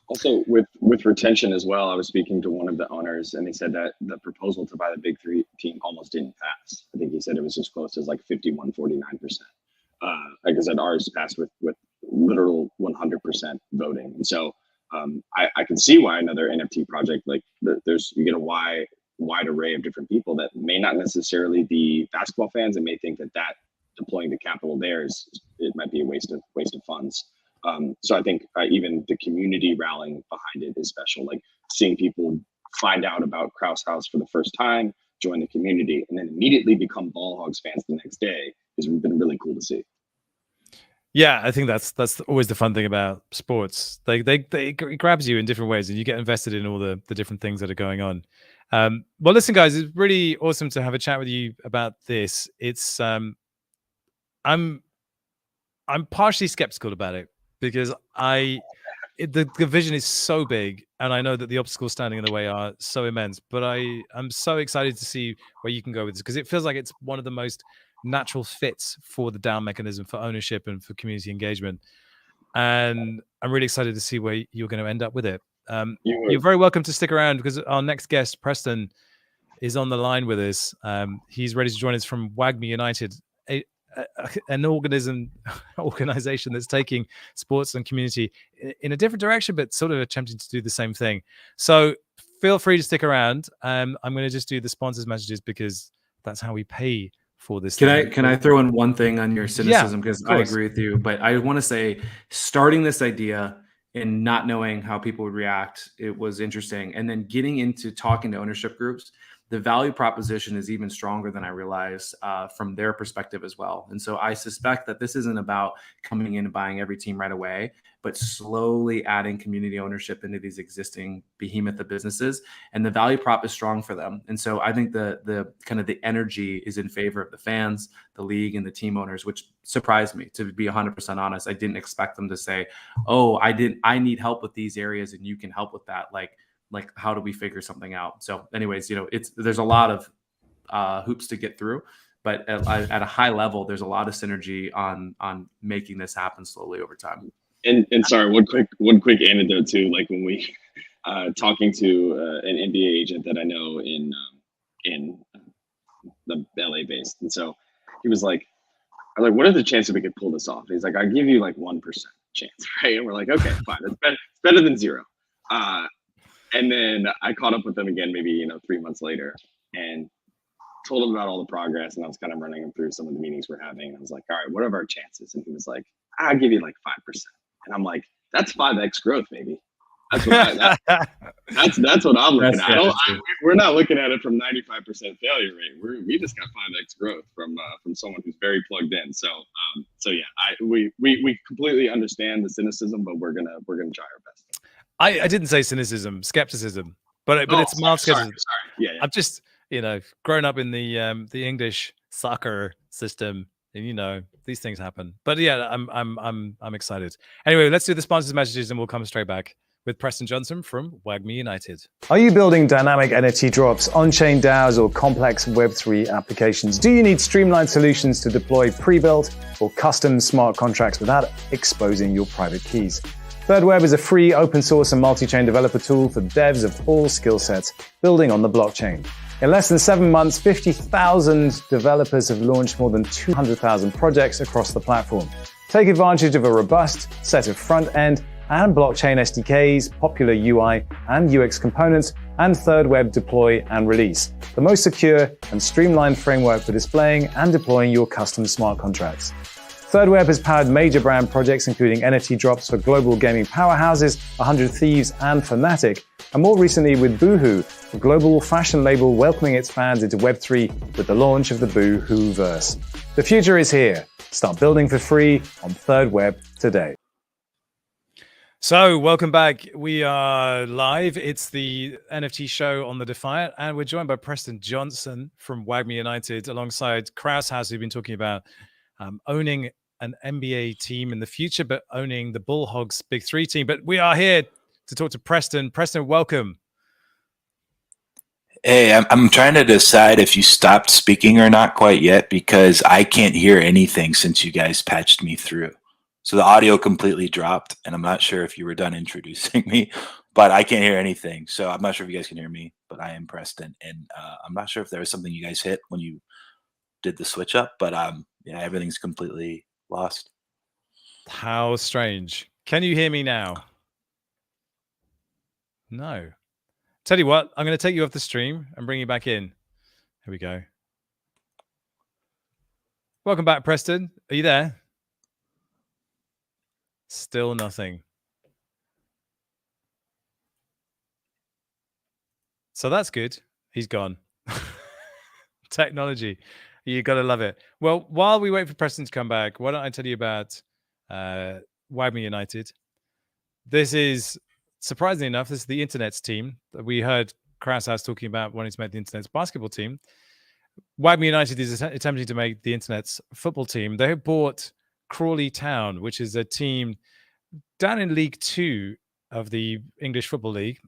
Also, with retention as well, I was speaking to one of the owners, and they said that the proposal to buy the big three team almost didn't pass. I think he said it was as close as like 51, 49%. Like I said, ours passed with literal 100% voting. And so I can see why another NFT project, like you get a wide array of different people that may not necessarily be basketball fans and may think that deploying the capital there it might be a waste of funds. So I think even the community rallying behind it is special. Like seeing people find out about Krause House for the first time, join the community, and then immediately become Ball Hogs fans the next day has been really cool to see. Yeah, I think that's always the fun thing about sports. It grabs you in different ways, and you get invested in all the different things that are going on. Well, listen, guys, it's really awesome to have a chat with you about this. It's I'm partially skeptical about it because the vision is so big, and I know that the obstacles standing in the way are so immense. But I'm so excited to see where you can go with this because it feels like it's one of the most natural fits for the DAO mechanism for ownership and for community engagement. And I'm really excited to see where you're going to end up with it. You're very welcome to stick around because our next guest, Preston, is on the line with us. He's ready to join us from Wagner United, an organization that's taking sports and community in a different direction, but sort of attempting to do the same thing. So feel free to stick around. I'm going to just do the sponsors messages because that's how we pay for this. Can I throw in one thing on your cynicism? Because I agree with you, but I want to say starting this idea and not knowing how people would react, it was interesting. And then getting into talking to ownership groups, the value proposition is even stronger than I realized from their perspective as well. And so I suspect that this isn't about coming in and buying every team right away, but slowly adding community ownership into these existing behemoth of businesses. And the value prop is strong for them. And so I think the kind of the energy is in favor of the fans, the league, and the team owners, which surprised me, to be 100% honest. I didn't expect them to say, oh, I need help with these areas and you can help with that. Like, like, how do we figure something out? So anyways, there's a lot of hoops to get through, but at a high level, there's a lot of synergy on making this happen slowly over time. And sorry, one quick anecdote too. Like when we talking to an NBA agent that I know in the LA based, and so he was like, "I'm like, what are the chances we could pull this off?" And he's like, "I give you like 1% chance, right?" And we're like, "Okay, fine, it's better than zero." And then I caught up with them again, maybe 3 months later, and told him about all the progress, and I was kind of running him through some of the meetings we're having. And I was like, "All right, what are our chances?" And he was like, "I'll give you like 5%." And I'm like, "That's 5x growth, maybe." That's what I'm looking at. We're not looking at it from 95% failure rate. We just got 5x growth from someone who's very plugged in. So yeah, we completely understand the cynicism, but we're gonna try our best. I didn't say cynicism, skepticism, but it's mild skepticism. Sorry. Yeah. I've just grown up in the English soccer system, and these things happen. But yeah, I'm excited. Anyway, let's do the sponsors messages, and we'll come straight back with Preston Johnson from Wagner United. Are you building dynamic NFT drops, on-chain DAOs, or complex Web3 applications? Do you need streamlined solutions to deploy pre-built or custom smart contracts without exposing your private keys? ThirdWeb is a free open source and multi-chain developer tool for devs of all skill sets building on the blockchain. In less than 7 months, 50,000 developers have launched more than 200,000 projects across the platform. Take advantage of a robust set of front-end and blockchain SDKs, popular UI and UX components, and ThirdWeb deploy and release, the most secure and streamlined framework for displaying and deploying your custom smart contracts. ThirdWeb has powered major brand projects including NFT drops for global gaming powerhouses, 100 Thieves and Fnatic, and more recently with Boohoo, a global fashion label welcoming its fans into Web3 with the launch of the Boohooverse. The future is here. Start building for free on ThirdWeb today. So welcome back. We are live. It's the NFT show on the Defiant, and we're joined by Preston Johnson from Wagner United alongside Kraus House, who've been talking about owning an NBA team in the future, but owning the Bullhogs Big Three team. But we are here to talk to Preston. Preston, welcome. Hey, I'm trying to decide if you stopped speaking or not quite yet, because I can't hear anything since you guys patched me through. So the audio completely dropped, and I'm not sure if you were done introducing me, but I can't hear anything. So I'm not sure if you guys can hear me, but I am Preston, and I'm not sure if there was something you guys hit when you did the switch up, but yeah, everything's completely lost. How strange. Can you hear me now? No. Tell you what, I'm going to take you off the stream and bring you back in. Here we go. Welcome back, Preston. Are you there? Still nothing. So that's good. He's gone. Technology. You got to love it. Well, while we wait for Preston to come back, why don't I tell you about Wagner United? This is, surprisingly enough, this is the internet's team. We heard Kraus House talking about wanting to make the internet's basketball team. Wagner United is attempting to make the internet's football team. They have bought Crawley Town, which is a team down in League 2 of the English Football League,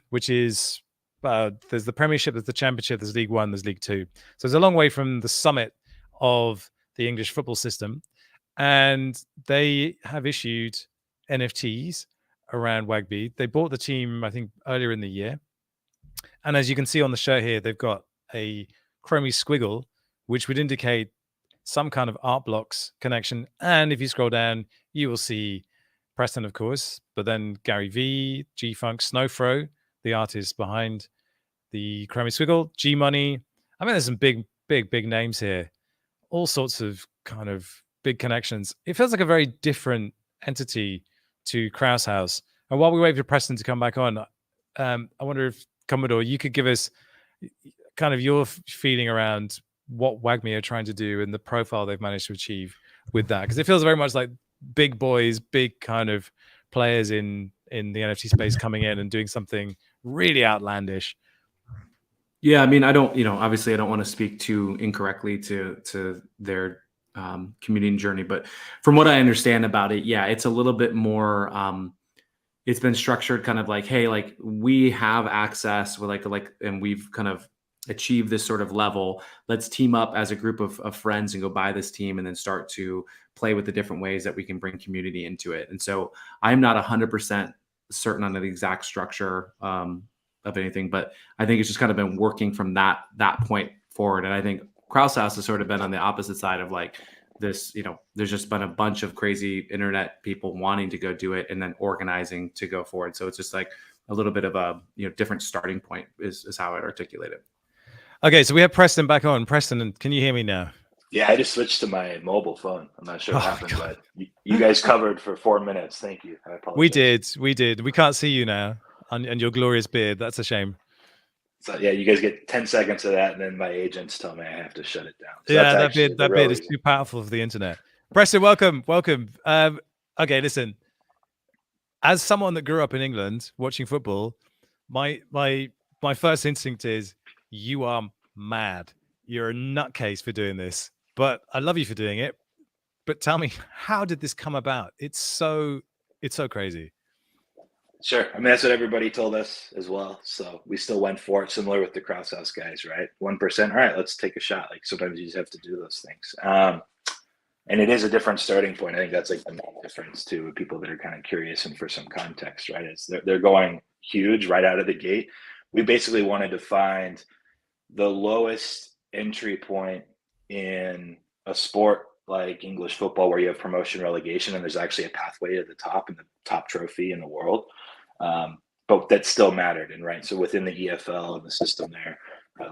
which is there's the Premiership, there's the Championship, there's League 1, there's League 2. So it's a long way from the summit of the English football system. And they have issued NFTs around Wagby. They bought the team, I think, earlier in the year. And as you can see on the shirt here, they've got a chromey squiggle, which would indicate some kind of art blocks connection. And if you scroll down, you will see Preston, of course, but then Gary V, G-Funk, Snowfro, the artist behind the chromey squiggle, G-Money. I mean, there's some big names here. All sorts of kind of big connections. It feels like a very different entity to Kraus House. And while we wait for Preston to come back on, I wonder if, Commodore, you could give us kind of your feeling around what Wagme are trying to do and the profile they've managed to achieve with that, because it feels very much like big boys, big kind of players in the NFT space coming in and doing something really outlandish. Yeah, I mean, I don't, obviously I don't want to speak too incorrectly to their community journey, but from what I understand about it, yeah, it's a little bit more it's been structured kind of like, hey, like we have access with and we've kind of achieved this sort of level. Let's team up as a group of friends and go buy this team and then start to play with the different ways that we can bring community into it. And so I'm not 100% certain on the exact structure of anything, but I think it's just kind of been working from that point forward. And I think Krause House has sort of been on the opposite side of like this, there's just been a bunch of crazy internet people wanting to go do it and then organizing to go forward. So it's just like a little bit of a different starting point is how I'd articulate it. Okay, so we have Preston back on. Preston, can you hear me now? Yeah, I just switched to my mobile phone. I'm not sure what happened, but you guys covered for 4 minutes. Thank you. I apologize. We did. We can't see you now and your glorious beard. That's a shame. So yeah, you guys get 10 seconds of that, and then my agents tell me I have to shut it down. So yeah, that beard is too powerful for the internet. Preston, welcome. Okay, listen. As someone that grew up in England watching football, my first instinct is you are mad. You're a nutcase for doing this. But I love you for doing it. But tell me, how did this come about? It's so crazy. Sure. I mean, that's what everybody told us as well. So we still went for it, similar with the Krause House guys, right? 1%. All right, let's take a shot. Like sometimes you just have to do those things. And it is a different starting point. I think that's like the main difference too with people that are kind of curious and for some context, right? It's they're going huge right out of the gate. We basically wanted to find the lowest entry point in a sport like English football where you have promotion relegation and there's actually a pathway to the top and the top trophy in the world. But that still mattered. And right. So within the EFL and the system there,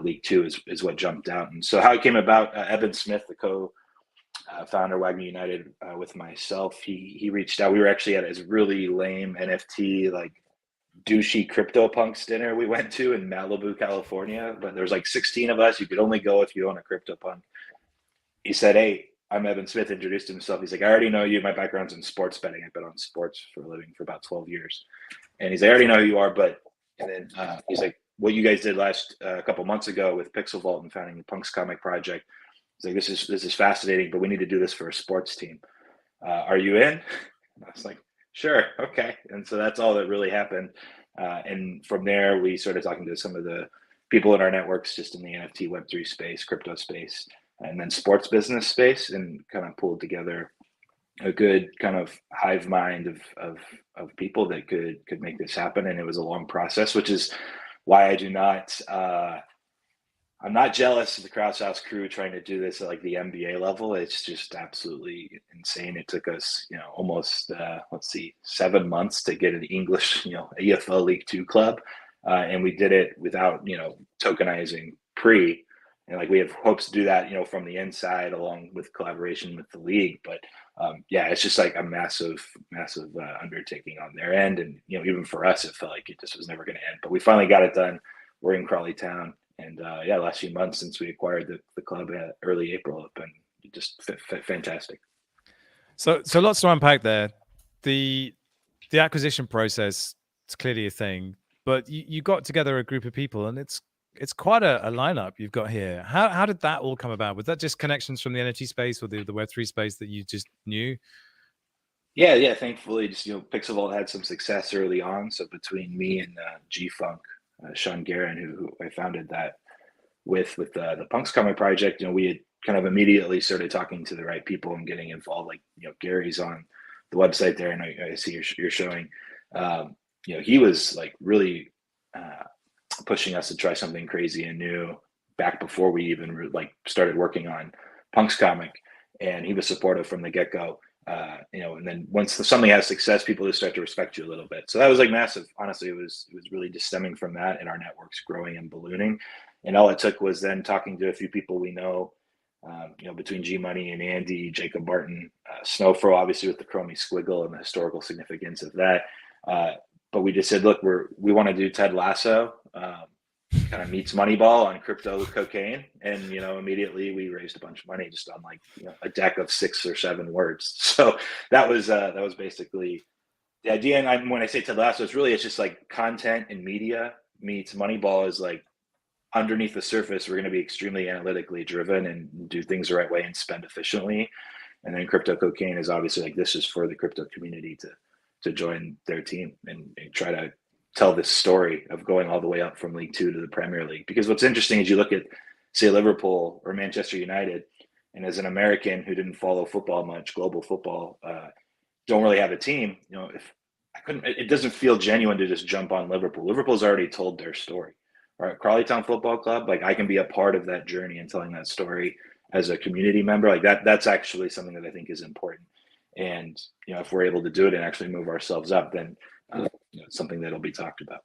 League Two is what jumped out. And so how it came about, Evan Smith, the co-founder Wagner United with myself, he reached out. We were actually at his really lame NFT, like douchey CryptoPunks dinner we went to in Malibu, California. But there was like 16 of us. You could only go if you own a CryptoPunk. He said, "Hey, I'm Evan Smith," introduced himself. He's like, "I already know you. My background's in sports betting. I've been on sports for a living for about 12 years. And he's like, "I already know who you are, but," and then he's like, "What you guys did last a couple months ago with Pixel Vault and founding the Punks Comic Project. He's like, this is fascinating, but we need to do this for a sports team. Are you in?" And I was like, "Sure, okay." And so that's all that really happened. And from there, we started talking to some of the people in our networks, just in the NFT Web3 space, crypto space, and then sports business space, and kind of pulled together a good kind of hive mind of people that could make this happen. And it was a long process, which is why I do not, I'm not jealous of the Krause House crew trying to do this at like the NBA level. It's just absolutely insane. It took us, almost, 7 months to get an English, EFL League Two club. And we did it without, tokenizing pre. And like we have hopes to do that, from the inside along with collaboration with the league. But it's just like a massive undertaking on their end. And, even for us, it felt like it just was never going to end. But we finally got it done. We're in Crawley Town. And last few months since we acquired the club early April have been just fantastic. So lots to unpack there. The acquisition process is clearly a thing, but you got together a group of people, and it's quite a lineup you've got here. How did that all come about? Was that just connections from the NFT space or the Web3 space that you just knew? Yeah. Thankfully, just Pixel Vault had some success early on. So between me and G-Funk, Sean Guerin, who I founded that with the Punks Comic Project, we had kind of immediately started talking to the right people and getting involved. Like, Gary's on the website there, and I see you're showing. He was like really pushing us to try something crazy and new back before we even started working on Punks Comic, and he was supportive from the get-go. And then once something has success, people just start to respect you a little bit. So that was like massive. Honestly, it was really just stemming from that and our networks growing and ballooning. And all it took was then talking to a few people we know, between G Money and Andy, Jacob Barton, Snowfro, obviously with the Chromie Squiggle and the historical significance of that. But we just said, look, we want to do Ted Lasso, kind of meets Moneyball on crypto cocaine, and immediately we raised a bunch of money just on a deck of 6 or 7 words. So that was basically the idea. And when I say Ted Lasso, it's just like content and media meets Moneyball is like underneath the surface. We're going to be extremely analytically driven and do things the right way and spend efficiently. And then crypto cocaine is obviously like, this is for the crypto community to, to join their team and try to tell this story of going all the way up from League Two to the Premier League. Because what's interesting is you look at, say, Liverpool or Manchester United, and as an American who didn't follow football much, global football, don't really have a team, if I couldn't, it doesn't feel genuine to just jump on Liverpool. Liverpool's already told their story. All right, Crawley Town Football Club, like I can be a part of that journey and telling that story as a community member. Like that's actually something that I think is important. And, if we're able to do it and actually move ourselves up, then it's something that'll be talked about.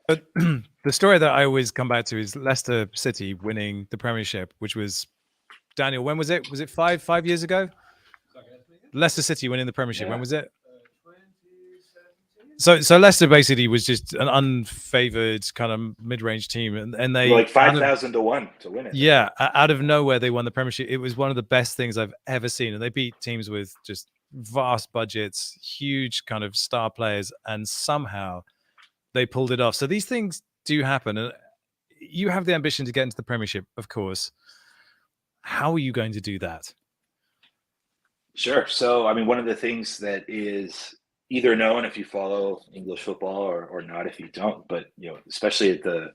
But the story that I always come back to is Leicester City winning the Premiership, which was, Daniel, when was it? Was it five years ago? Leicester City winning the Premiership. Yeah. When was it? 2017. So Leicester basically was just an unfavored kind of mid-range team, and they like 5,000 to 1 to win it. Yeah, out of nowhere they won the Premiership. It was one of the best things I've ever seen, and they beat teams with just vast budgets, huge kind of star players, and somehow they pulled it off. So these things do happen, and you have the ambition to get into the Premiership, of course. How are you going to do that? Sure. So, I mean, one of the things that is either known if you follow English football or not if you don't, but, especially at the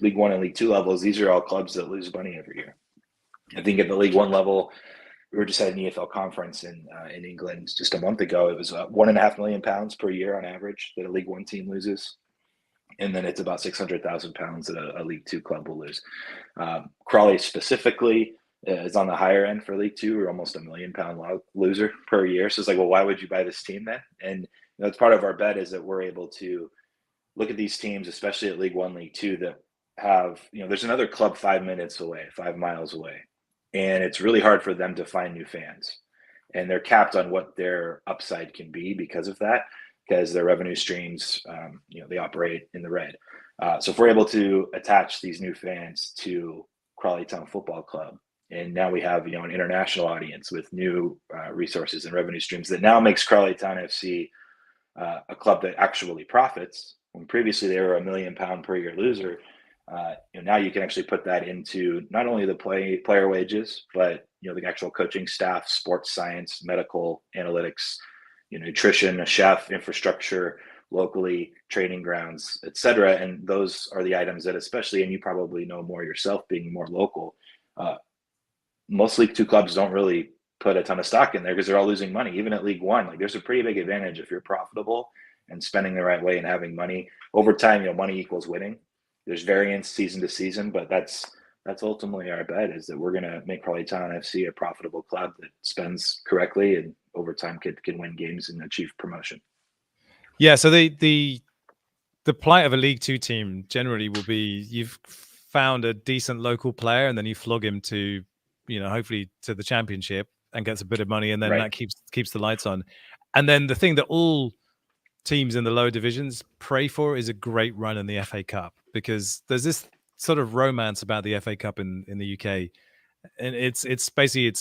League One and League Two levels, these are all clubs that lose money every year. I think at the League One level, we were just at an EFL conference in England just a month ago. It was £1.5 million per year on average that a League One team loses. And then it's about £600,000 that a League Two club will lose. Crawley specifically is on the higher end for League Two. We're almost £1 million loser per year. So it's like, well, why would you buy this team then? And that's part of our bet is that we're able to look at these teams, especially at League One, League Two, that have, there's another club 5 minutes away, 5 miles away. And it's really hard for them to find new fans. And they're capped on what their upside can be because of that, because their revenue streams, they operate in the red. So if we're able to attach these new fans to Crawley Town Football Club, and now we have, an international audience with new resources and revenue streams that now makes Crawley Town FC a club that actually profits. When previously they were £1 million per year loser, now you can actually put that into not only the player wages, but the actual coaching staff, sports science, medical analytics, nutrition, a chef, infrastructure, locally, training grounds, etc. And those are the items that, especially, and you probably know more yourself, being more local. Most League Two clubs don't really put a ton of stock in there because they're all losing money. Even at League One, there's a pretty big advantage if you're profitable and spending the right way and having money over time. Money equals winning. There's variance season to season, but that's ultimately our bet, is that we're going to make Crawley Town FC a profitable club that spends correctly and over time can win games and achieve promotion. Yeah. So the plight of a League Two team generally will be, you've found a decent local player and then you flog him to, hopefully to the Championship and gets a bit of money, and then that keeps the lights on. And then the thing that all teams in the lower divisions pray for is a great run in the FA Cup, because there's this sort of romance about the FA Cup in the UK, and it's basically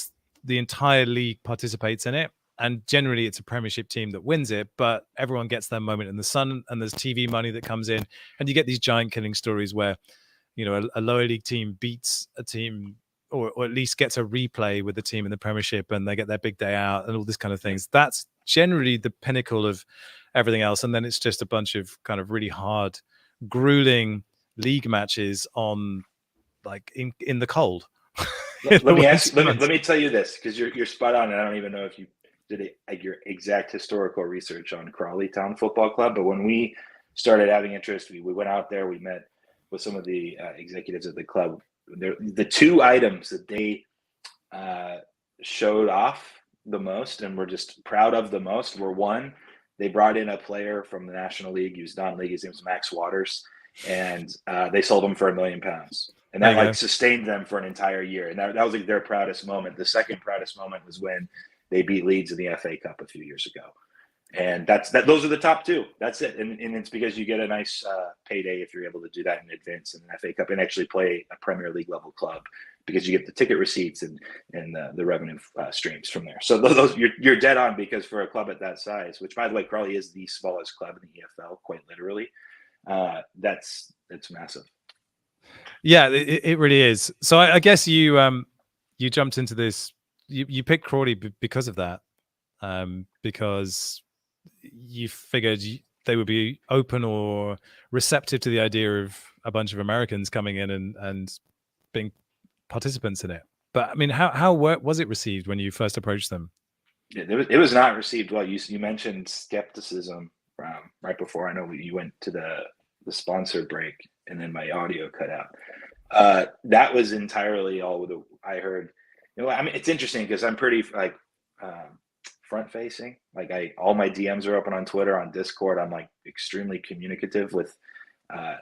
the entire league participates in it, and generally it's a Premiership team that wins it, but everyone gets their moment in the sun, and there's TV money that comes in, and you get these giant killing stories where a lower league team beats a team, or at least gets a replay with the team in the Premiership, and they get their big day out and all this kind of things. That's generally the pinnacle of everything else. And then it's just a bunch of kind of really hard, grueling league matches on in the cold. Let me tell you this, because you're spot on, and I don't even know if you did your exact historical research on Crawley Town Football Club, but when we started having interest, we went out there, we met with some of the executives of the club. The two items that they showed off the most and were just proud of the most were, one, they brought in a player from the National League. He was non-league. His name was Max Waters, and they sold him for £1 million. And that sustained them for an entire year. And that was their proudest moment. The second proudest moment was when they beat Leeds in the FA Cup a few years ago. And those are the top two. That's it. And it's because you get a nice payday if you're able to do that in advance in an FA Cup and actually play a Premier League level club, because you get the ticket receipts and the revenue streams from there. So those you're dead on, because for a club at that size, which by the way, Crawley is the smallest club in the EFL, quite literally, that's massive. Yeah, it really is. So I guess you jumped into this. You picked Crawley because of that, because you figured they would be open or receptive to the idea of a bunch of Americans coming in and being participants in it. But I mean, how was it received when you first approached them? It was not received well. You mentioned skepticism right before. I know you went to the sponsor break, and then my audio cut out. That was entirely all I heard. I mean, it's interesting because I'm pretty like front facing. Like all my DMs are open on Twitter, on Discord. I'm like extremely communicative with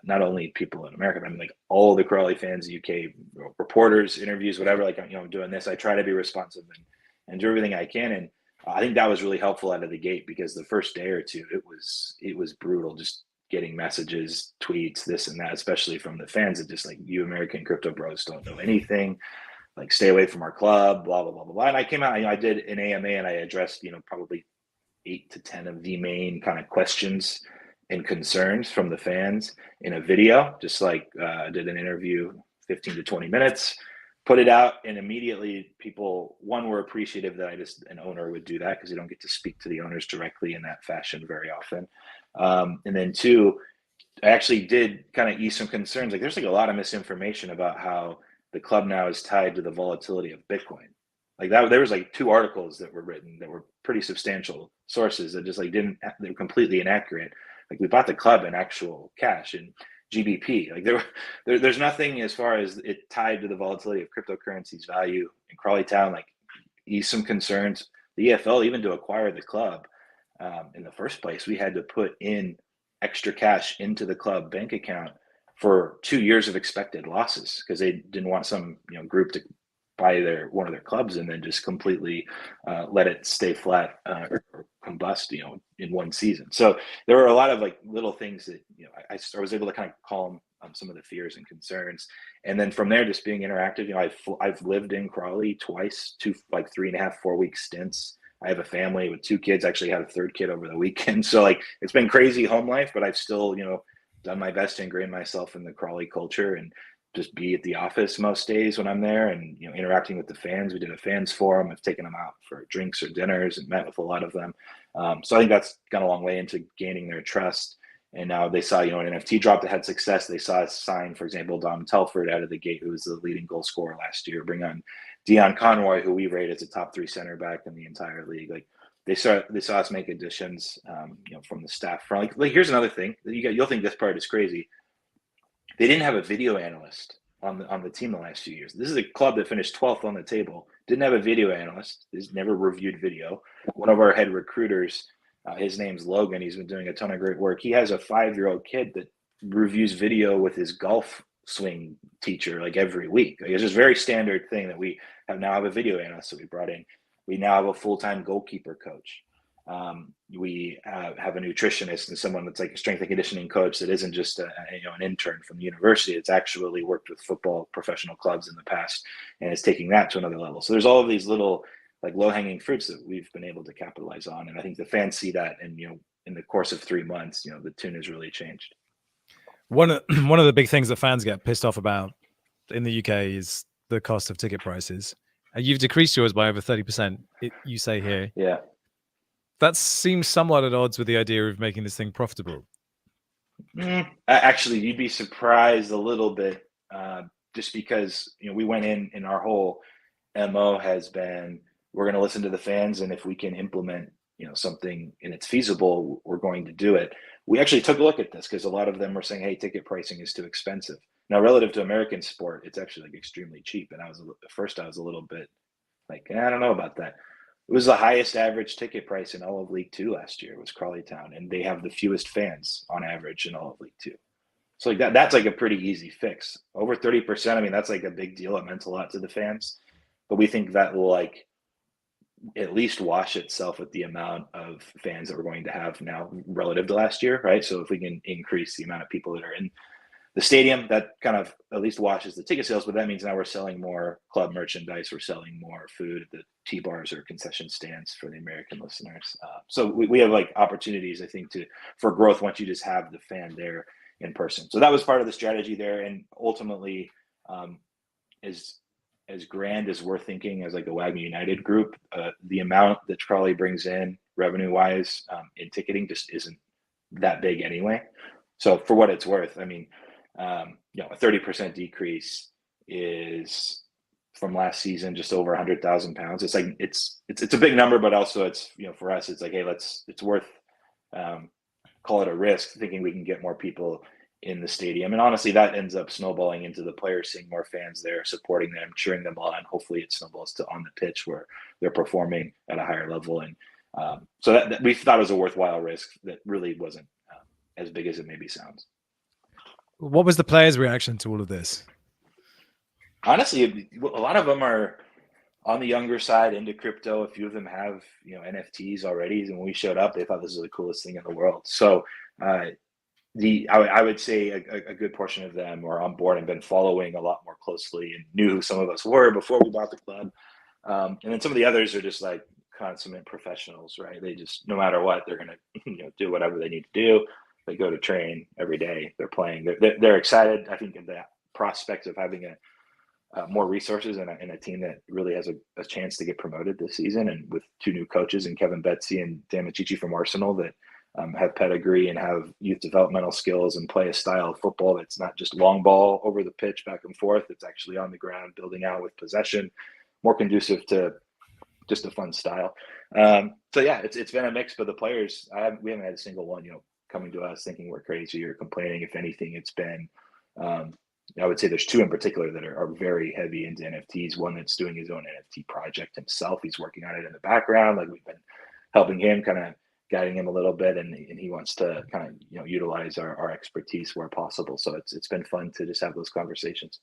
not only people in America, but I mean like all the Crawley fans, UK reporters, interviews, whatever. Like I'm doing this. I try to be responsive and do everything I can. And I think that was really helpful out of the gate, because the first day or two, it was brutal, just getting messages, tweets, this and that, especially from the fans that just like, you American crypto bros don't know anything, like stay away from our club, blah, blah, blah, blah, blah. And I came out, I did an AMA and I addressed, probably 8 to 10 of the main kind of questions and concerns from the fans in a video, just like I did an interview, 15 to 20 minutes, put it out, and immediately people, one, were appreciative that an owner would do that, because you don't get to speak to the owners directly in that fashion very often. And then 2, I actually did kind of ease some concerns. Like there's like a lot of misinformation about how the club now is tied to the volatility of Bitcoin. Like that, there was like 2 articles that were written that were pretty substantial sources that just like they were completely inaccurate. Like we bought the club in actual cash and GBP. Like there's nothing as far as it tied to the volatility of cryptocurrency's value in Crawley Town. Like ease some concerns. The EFL, even to acquire the club in the first place, we had to put in extra cash into the club bank account for 2 years of expected losses, because they didn't want some group to buy one of their clubs and then just completely let it stay flat or combust in one season. So there were a lot of like little things that I was able to kind of calm some of the fears and concerns, and then from there just being interactive. I've lived in Crawley twice, 2 like 3.5, 4-week stints. I have a family with 2 kids. Actually had a 3rd kid over the weekend. So like it's been crazy home life, but I've still done my best to ingrain myself in the Crawley culture and just be at the office most days when I'm there, and interacting with the fans. We did a fans forum. I've taken them out for drinks or dinners and met with a lot of them. So I think that's gone a long way into gaining their trust. And now they saw an NFT drop that had success. They saw us sign, for example, Dom Telford out of the gate, who was the leading goal scorer last year. Bring on Dion Conroy, who we rate as a top 3 center back in the entire league. Like they saw us make additions, from the staff front. Like here's another thing that you'll think this part is crazy. They didn't have a video analyst on the team the last few years. This is a club that finished 12th on the table. Didn't have a video analyst. He's never reviewed video. One of our head recruiters, his name's Logan. He's been doing a ton of great work. He has a 5-year-old kid that reviews video with his golf swing teacher like every week. Like, it's just a very standard thing that we now have a video analyst that we brought in. We now have a full-time goalkeeper coach. We have a nutritionist and someone that's like a strength and conditioning coach that isn't just an intern from the university. It's actually worked with football professional clubs in the past and is taking that to another level. So there's all of these little like low-hanging fruits that we've been able to capitalize on, and I think the fans see that. And in the course of 3 months, the tune has really changed. One of the big things that fans get pissed off about in the UK is the cost of ticket prices. You've decreased yours by over 30%. You say here, yeah. That seems somewhat at odds with the idea of making this thing profitable. Actually, you'd be surprised a little bit, just because we went in, and our whole MO has been, we're going to listen to the fans, and if we can implement something and it's feasible, we're going to do it. We actually took a look at this because a lot of them were saying, hey, ticket pricing is too expensive. Now, relative to American sport, it's actually like extremely cheap. And at first I was a little bit like, I don't know about that. It was the highest average ticket price in all of League 2 last year. It was Crawley Town, and they have the fewest fans on average in all of League 2. So like that's like a pretty easy fix. Over 30%. I mean, that's like a big deal. It meant a lot to the fans, but we think that will like at least wash itself with the amount of fans that we're going to have now relative to last year, right? So if we can increase the amount of people that are in the stadium, that kind of at least washes the ticket sales, but that means now we're selling more club merchandise. We're selling more food at the T-bars or concession stands for the American listeners. So we have like opportunities, I think, for growth once you just have the fan there in person. So that was part of the strategy there. And ultimately, as grand as we're thinking as like a Wagner United group, the amount that Crawley brings in revenue wise in ticketing just isn't that big anyway. So for what it's worth, I mean, a 30% decrease is from last season just over £100,000. It's like it's a big number, but also it's for us it's like, hey, it's worth call it a risk, thinking we can get more people in the stadium. And honestly, that ends up snowballing into the players seeing more fans there, supporting them, cheering them on. Hopefully it snowballs to on the pitch where they're performing at a higher level. And so that we thought it was a worthwhile risk that really wasn't as big as it maybe sounds. What was the players' reaction to all of this? Honestly, a lot of them are on the younger side into crypto. A few of them have, NFTs already. And when we showed up, they thought this was the coolest thing in the world. So I would say a good portion of them are on board and been following a lot more closely and knew who some of us were before we bought the club. And then some of the others are just like consummate professionals, right? They just, no matter what, they're going to, do whatever they need to do. They go to train every day. They're playing. They're excited. I think in the prospect of having more resources and a team that really has a chance to get promoted this season, and with two new coaches and Kevin Betsy and Dan Machichi from Arsenal that have pedigree and have youth developmental skills and play a style of football that's not just long ball over the pitch back and forth. It's actually on the ground, building out with possession, more conducive to just a fun style. So yeah, it's been a mix, but the players, we haven't had a single one, coming to us thinking we're crazy or complaining. If anything, it's been, I would say there's two in particular that are very heavy into NFTs. One that's doing his own NFT project himself. He's working on it in the background. Like, we've been helping him, kind of guiding him a little bit, and he wants to kind of, utilize our expertise where possible. So it's been fun to just have those conversations.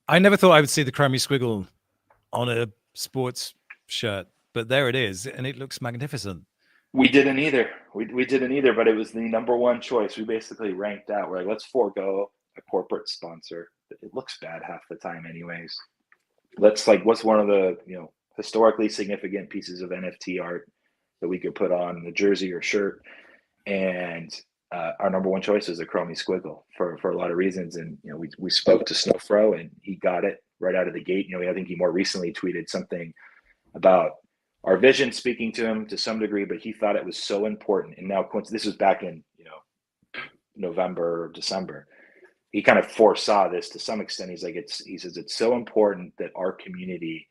I never thought I would see the Chromie Squiggle on a sports shirt, but there it is, and it looks magnificent. We didn't either. We didn't either, but it was the number one choice. We basically ranked out. We're like, let's forego a corporate sponsor. It looks bad half the time anyways. What's one of the, historically significant pieces of NFT art that we could put on the jersey or shirt? And our number one choice is a Chromie Squiggle for a lot of reasons. And, we spoke to Snowfro and he got it right out of the gate. I think he more recently tweeted something about our vision speaking to him to some degree, but he thought it was so important. And now this was back in, November or December. He kind of foresaw this to some extent. He says it's so important that our community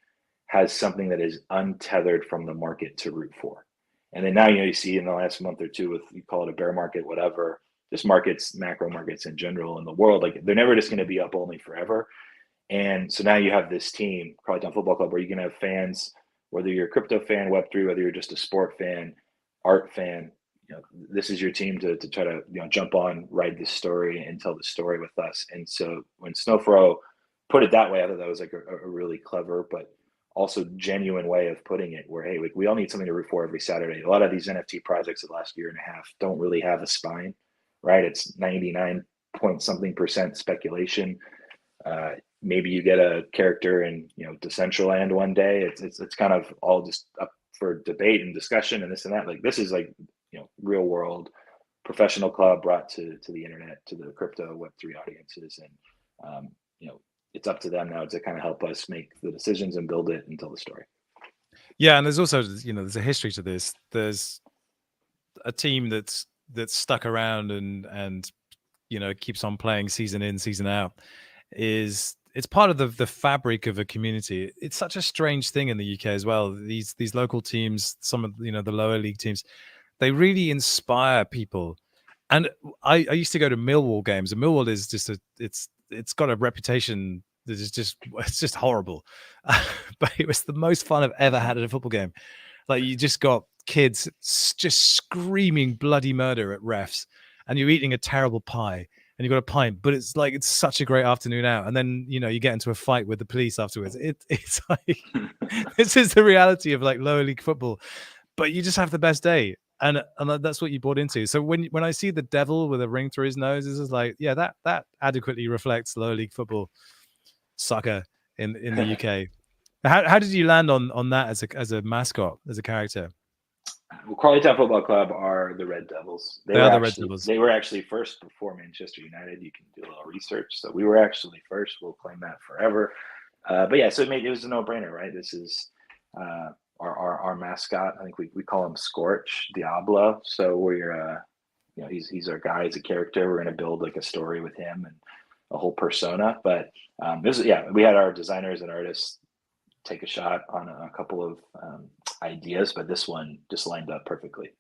has something that is untethered from the market to root for. And then now, you see in the last month or two, with, you call it a bear market, whatever, just markets, macro markets in general in the world, like, they're never just going to be up only forever. And so now you have this team, Carlytown Football Club, where you can have fans, whether you're a crypto fan, Web3, whether you're just a sport fan, art fan, this is your team to try to, jump on, ride this story and tell the story with us. And so when Snowfro put it that way, I thought that was like a really clever, but also genuine way of putting it, where, hey, we all need something to root for every Saturday. A lot of these NFT projects of the last year and a half don't really have a spine, right? It's 99 point something % speculation. Maybe you get a character in, Decentraland one day. It's kind of all just up for debate and discussion and this and that. Like, this is like, real world professional club brought to the internet, to the crypto Web3 audiences. And, it's up to them now to kind of help us make the decisions and build it and tell the story. Yeah. And there's also, there's a history to this. There's a team that's stuck around and keeps on playing season in, season out. It's part of the fabric of a community. It's such a strange thing in the UK as well. These local teams, some of, the lower league teams, they really inspire people. And I used to go to Millwall games, and Millwall is just it's got a reputation that is just horrible. But it was the most fun I've ever had at a football game. Like, you just got kids just screaming bloody murder at refs, and you're eating a terrible pie, and you've got a pint, but it's such a great afternoon out. And then, you get into a fight with the police afterwards. It's like, this is the reality of like lower league football, but you just have the best day. And that's what you bought into. So when I see the devil with a ring through his nose, this is like, yeah, that adequately reflects lower league football, soccer in the UK. How did you land on that as a mascot, as a character? Well, Carlytown Football Club are the Red Devils. They are the Red Devils. They were actually first before Manchester United. You can do a little research. So we were actually first. We'll claim that forever. But yeah, so it was a no-brainer, right? This is our mascot. I think we call him Scorch Diablo. So we're he's our guy. He's a character. We're going to build like a story with him and a whole persona. But we had our designers and artists take a shot on a couple of ideas, but this one just lined up perfectly.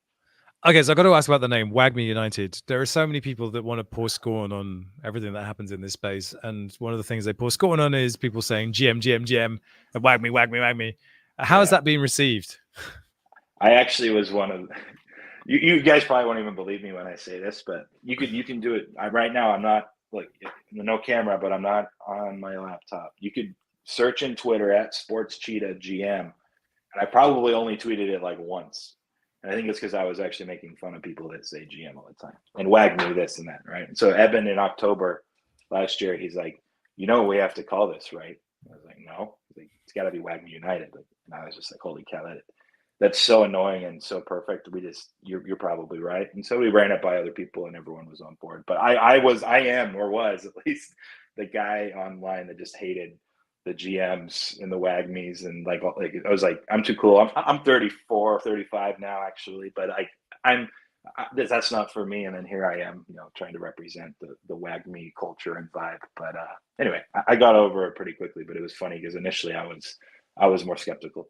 Okay, so I've got to ask about the name Wagner United. There are so many people that want to pour scorn on everything that happens in this space, and one of the things they pour scorn on is people saying GM, GM, GM, and wag me, wag me, wag me. How is that being received? I actually was one of you guys probably won't even believe me when I say this, but you can do it. Right now I'm not like no camera, but I'm not on my laptop. You could search in Twitter at Sports Cheetah GM, and I probably only tweeted it like once. And I think it's because I was actually making fun of people that say GM all the time and wag me this and that, right? And so Eben in October last year, he's like, we have to call this, right? I was like, no, it's got to be Wagner United. And I was just like, holy cow, that's so annoying and so perfect. You're probably right. And so we ran it by other people and everyone was on board. But I was at least the guy online that just hated the GMs and the Wagmies and like I was like, I'm too cool. I'm 34, 35 now actually, but that's not for me. And then here I am, trying to represent the Wagme culture and vibe. But anyway, I got over it pretty quickly. But it was funny because initially I was more skeptical.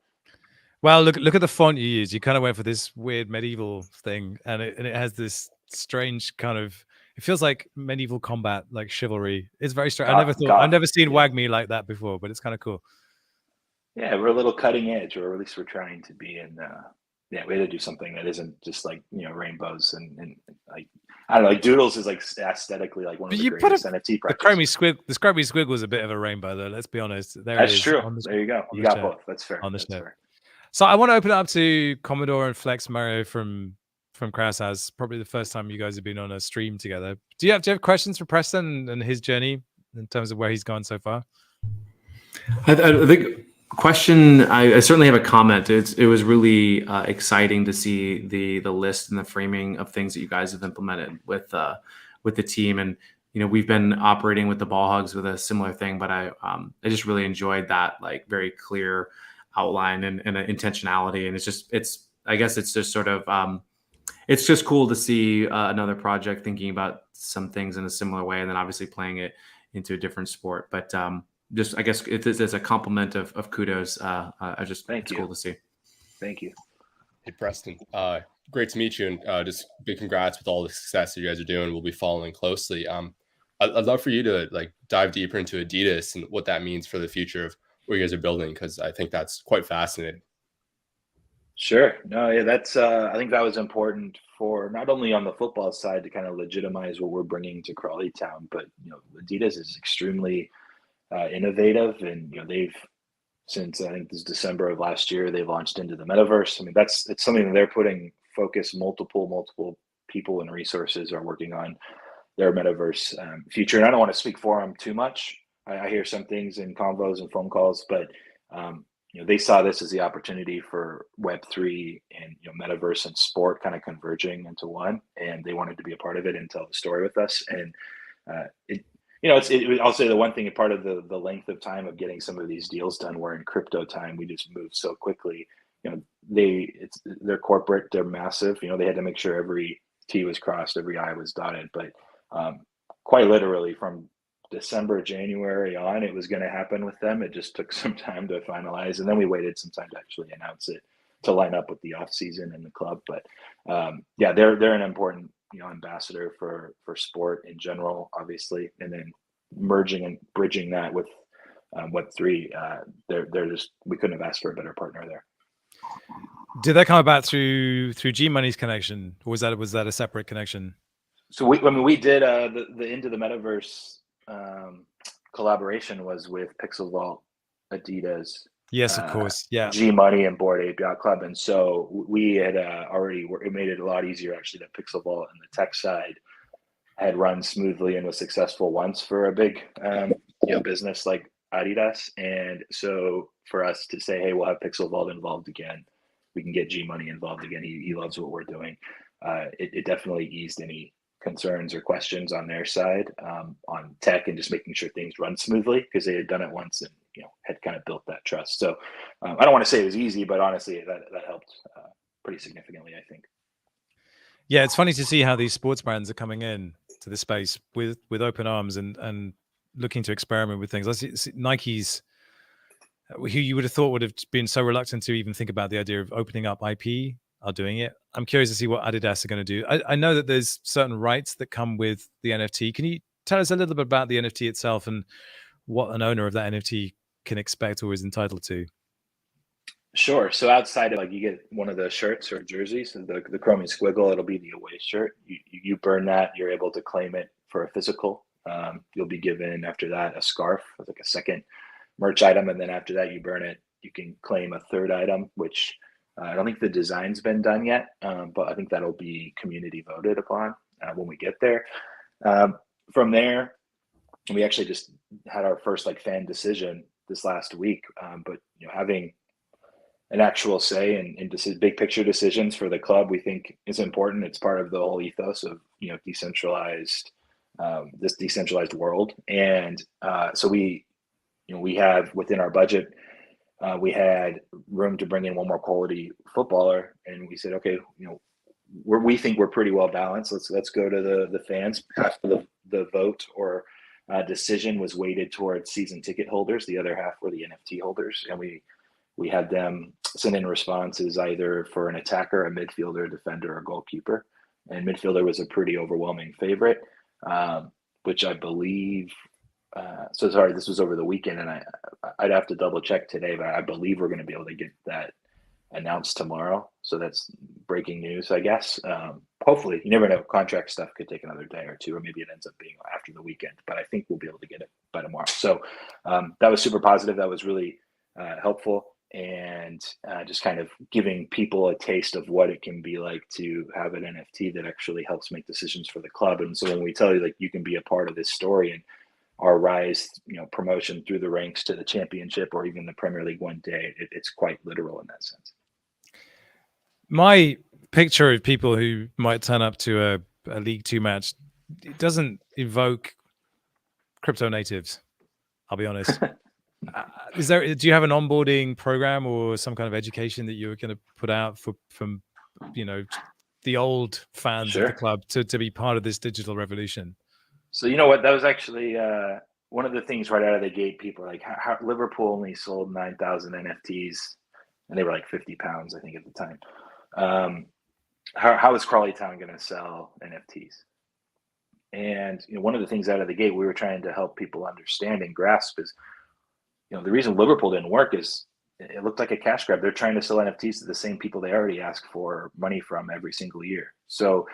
Well, look at the font you use. You kind of went for this weird medieval thing, and it has this strange kind of. It feels like medieval combat, like chivalry. It's very strange. I've never seen Wagme like that before, but it's kind of cool. Yeah, we're a little cutting edge, or at least we're trying to be. And we had to do something that isn't just like rainbows and like I don't know, like Doodles is like aesthetically like one of the greatest NFT projects. The Scrubby Squiggle is a bit of a rainbow, though. Let's be honest. That's true. There you go. You got both. That's fair. On the show. So I want to open it up to Commodore and Flex Mario from Kraus House. Probably the first time you guys have been on a stream together. Do you have questions for Preston and his journey in terms of where he's gone so far? I think question. I certainly have a comment. It was really exciting to see the list and the framing of things that you guys have implemented with the team. And we've been operating with the Ball Hogs with a similar thing, but I just really enjoyed that like very clear outline and intentionality. And I guess it's just sort of it's just cool to see another project thinking about some things in a similar way, and then obviously playing it into a different sport. But just I guess it's a compliment of kudos. It's cool to see. Thank you. Hey Preston, great to meet you, and just big congrats with all the success that you guys are doing. We'll be following closely. I'd love for you to like dive deeper into Adidas and what that means for the future of what you guys are building, because I think that's quite fascinating. Sure. No, yeah, that's I think that was important for not only on the football side to kind of legitimize what we're bringing to Crawley Town, but Adidas is extremely innovative, and they've since I think this December of last year they've launched into the metaverse. I mean, it's something that they're putting focus. Multiple people and resources are working on their metaverse future, and I don't want to speak for them too much. I hear some things in convos and phone calls, but they saw this as the opportunity for Web3 and metaverse and sport kind of converging into one, and they wanted to be a part of it and tell the story with us. And I'll say the one thing, part of the length of time of getting some of these deals done, where in crypto time we just moved so quickly. They're corporate, they're massive. They had to make sure every T was crossed, every I was dotted. But quite literally from December, January on, it was going to happen with them. It just took some time to finalize, and then we waited some time to actually announce it to line up with the off season and the club. But they're an important ambassador for sport in general, obviously, and then merging and bridging that with Web3. They're just, we couldn't have asked for a better partner there. Did that come about through G Money's connection, or was that a separate connection? So we did the Into the Metaverse collaboration was with Pixel Vault, Adidas. Yes, of course. Yeah. G Money and Bored Ape Yacht Club. And so we had it made it a lot easier actually that Pixel Vault and the tech side had run smoothly and was successful once for a big business like Adidas. And so for us to say, hey, we'll have Pixel Vault involved again, we can get G Money involved again. He loves what we're doing. It definitely eased any concerns or questions on their side on tech and just making sure things run smoothly, because they had done it once and had kind of built that trust. So I don't want to say it was easy, but honestly, that helped pretty significantly, I think. Yeah, it's funny to see how these sports brands are coming in to the space with open arms and looking to experiment with things. I see Nike's, who you would have thought would have been so reluctant to even think about the idea of opening up IP, are doing it. I'm curious to see what Adidas are going to do. I know that there's certain rights that come with the NFT. Can you tell us a little bit about the NFT itself and what an owner of that NFT can expect or is entitled to? Sure. So outside of, like, you get one of the shirts or jerseys, and the Chromie Squiggle, it'll be the away shirt. You burn that, you're able to claim it for a physical. You'll be given after that a scarf as like a second merch item, and then after that you burn it, you can claim a third item, which I don't think the design's been done yet, but I think that'll be community voted upon when we get there. From there, we actually just had our first like fan decision this last week, but having an actual say in big picture decisions for the club, we think is important. It's part of the whole ethos of decentralized, this decentralized world, and so we have within our budget, we had room to bring in one more quality footballer, and we said, okay, we think we're pretty well balanced. Let's go to the fans. Half of the vote or decision was weighted towards season ticket holders. The other half were the NFT holders, and we had them send in responses either for an attacker, a midfielder, a defender, or a goalkeeper. And midfielder was a pretty overwhelming favorite, which I believe. So sorry, this was over the weekend, and I'd have to double check today, but I believe we're going to be able to get that announced tomorrow. So that's breaking news, I guess. Hopefully, you never know. Contract stuff could take another day or two, or maybe it ends up being after the weekend. But I think we'll be able to get it by tomorrow. So that was super positive. That was really helpful, and just kind of giving people a taste of what it can be like to have an NFT that actually helps make decisions for the club. And so when we tell you, like, you can be a part of this story and our rise, promotion through the ranks to the championship or even the Premier League one day, it's quite literal in that sense. My picture of people who might turn up to a League Two match, it doesn't evoke crypto natives. I'll be honest. Do you have an onboarding program or some kind of education that you're going to put out from the old fans of the club to be part of this digital revolution? So you know what, that was actually one of the things right out of the gate. People are like, how Liverpool only sold 9,000 NFTs, and they were like 50 pounds, I think, at the time. How is Crawley Town going to sell NFTs? And one of the things out of the gate we were trying to help people understand and grasp is, the reason Liverpool didn't work is it looked like a cash grab. They're trying to sell NFTs to the same people they already ask for money from every single year. So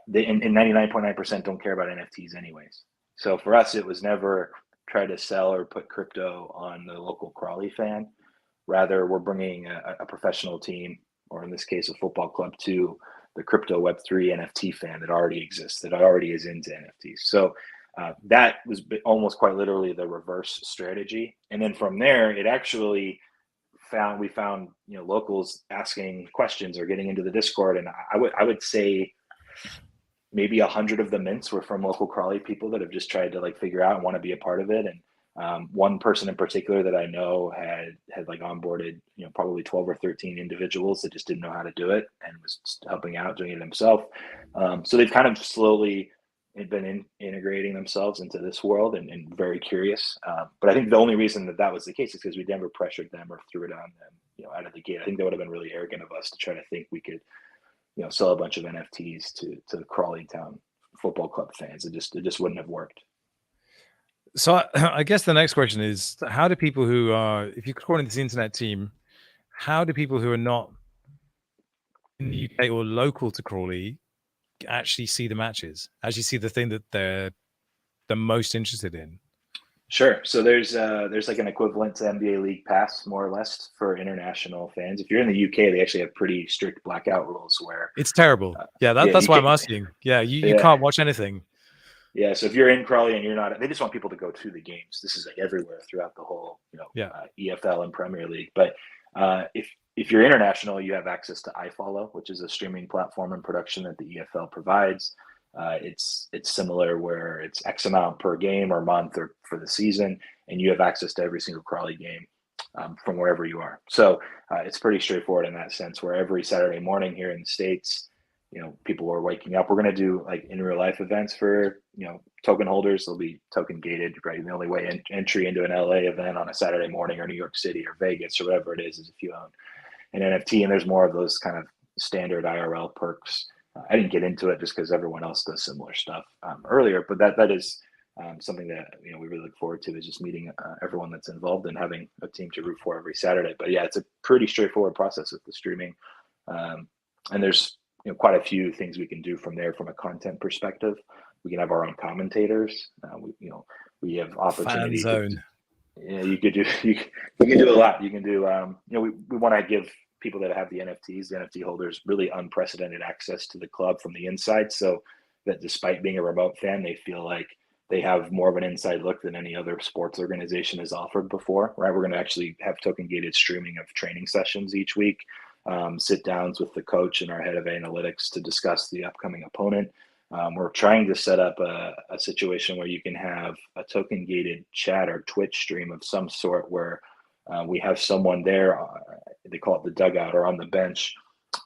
they, and 99.9% don't care about NFTs anyways. So for us, it was never try to sell or put crypto on the local Crawley fan. Rather, we're bringing a professional team, or in this case, a football club, to the crypto Web3 NFT fan that already exists, that already is into NFTs. So that was almost quite literally the reverse strategy. And then from there, it actually we found locals asking questions or getting into the Discord, and I would say maybe 100 of the mints were from local Crawley people that have just tried to like figure out and want to be a part of it. And one person in particular that I know had like onboarded probably 12 or 13 individuals that just didn't know how to do it and was just helping out doing it himself. So they've kind of slowly been integrating themselves into this world and very curious. But I think the only reason that was the case is because we never pressured them or threw it on them out of the gate. I think that would have been really arrogant of us to try to think we could sell a bunch of NFTs to Crawley Town Football Club fans. It just wouldn't have worked. So I guess the next question is, how do people who are, if you're calling this internet team, how do people who are not in the UK or local to Crawley actually see the matches, actually see the thing that they're the most interested in? Sure. So there's like an equivalent to NBA League Pass, more or less, for international fans. If you're in the UK, they actually have pretty strict blackout rules where it's terrible. That's why I'm asking. You can't watch anything. Yeah, so if you're in Crawley and you're not, they just want people to go to the games. This is like everywhere throughout the whole, EFL and Premier League. But if you're international, you have access to iFollow, which is a streaming platform and production that the EFL provides. It's similar where it's X amount per game or month or for the season, and you have access to every single Crawley game. from wherever you are. So it's pretty straightforward in that sense, where every Saturday morning here in the States, people are waking up. We're going to do like in real life events for, token holders. They'll be token gated, right? The only way entry into an LA event on a Saturday morning, or New York City or Vegas or whatever it is if you own an NFT. And there's more of those kind of standard IRL perks. I didn't get into it just because everyone else does similar stuff earlier, but that is something that we really look forward to, is just meeting everyone that's involved and having a team to root for every Saturday. But yeah, it's a pretty straightforward process with the streaming, and there's quite a few things we can do from there from a content perspective. We can have our own commentators. We have opportunity. Fan zone. You could do you can do a lot. You can do we want to give people that have the NFT holders, really unprecedented access to the club from the inside, so that despite being a remote fan, they feel like they have more of an inside look than any other sports organization has offered before, right? We're going to actually have token gated streaming of training sessions each week, sit downs with the coach and our head of analytics to discuss the upcoming opponent. We're trying to set up a situation where you can have a token gated chat or Twitch stream of some sort, where we have someone there, they call it the dugout, or on the bench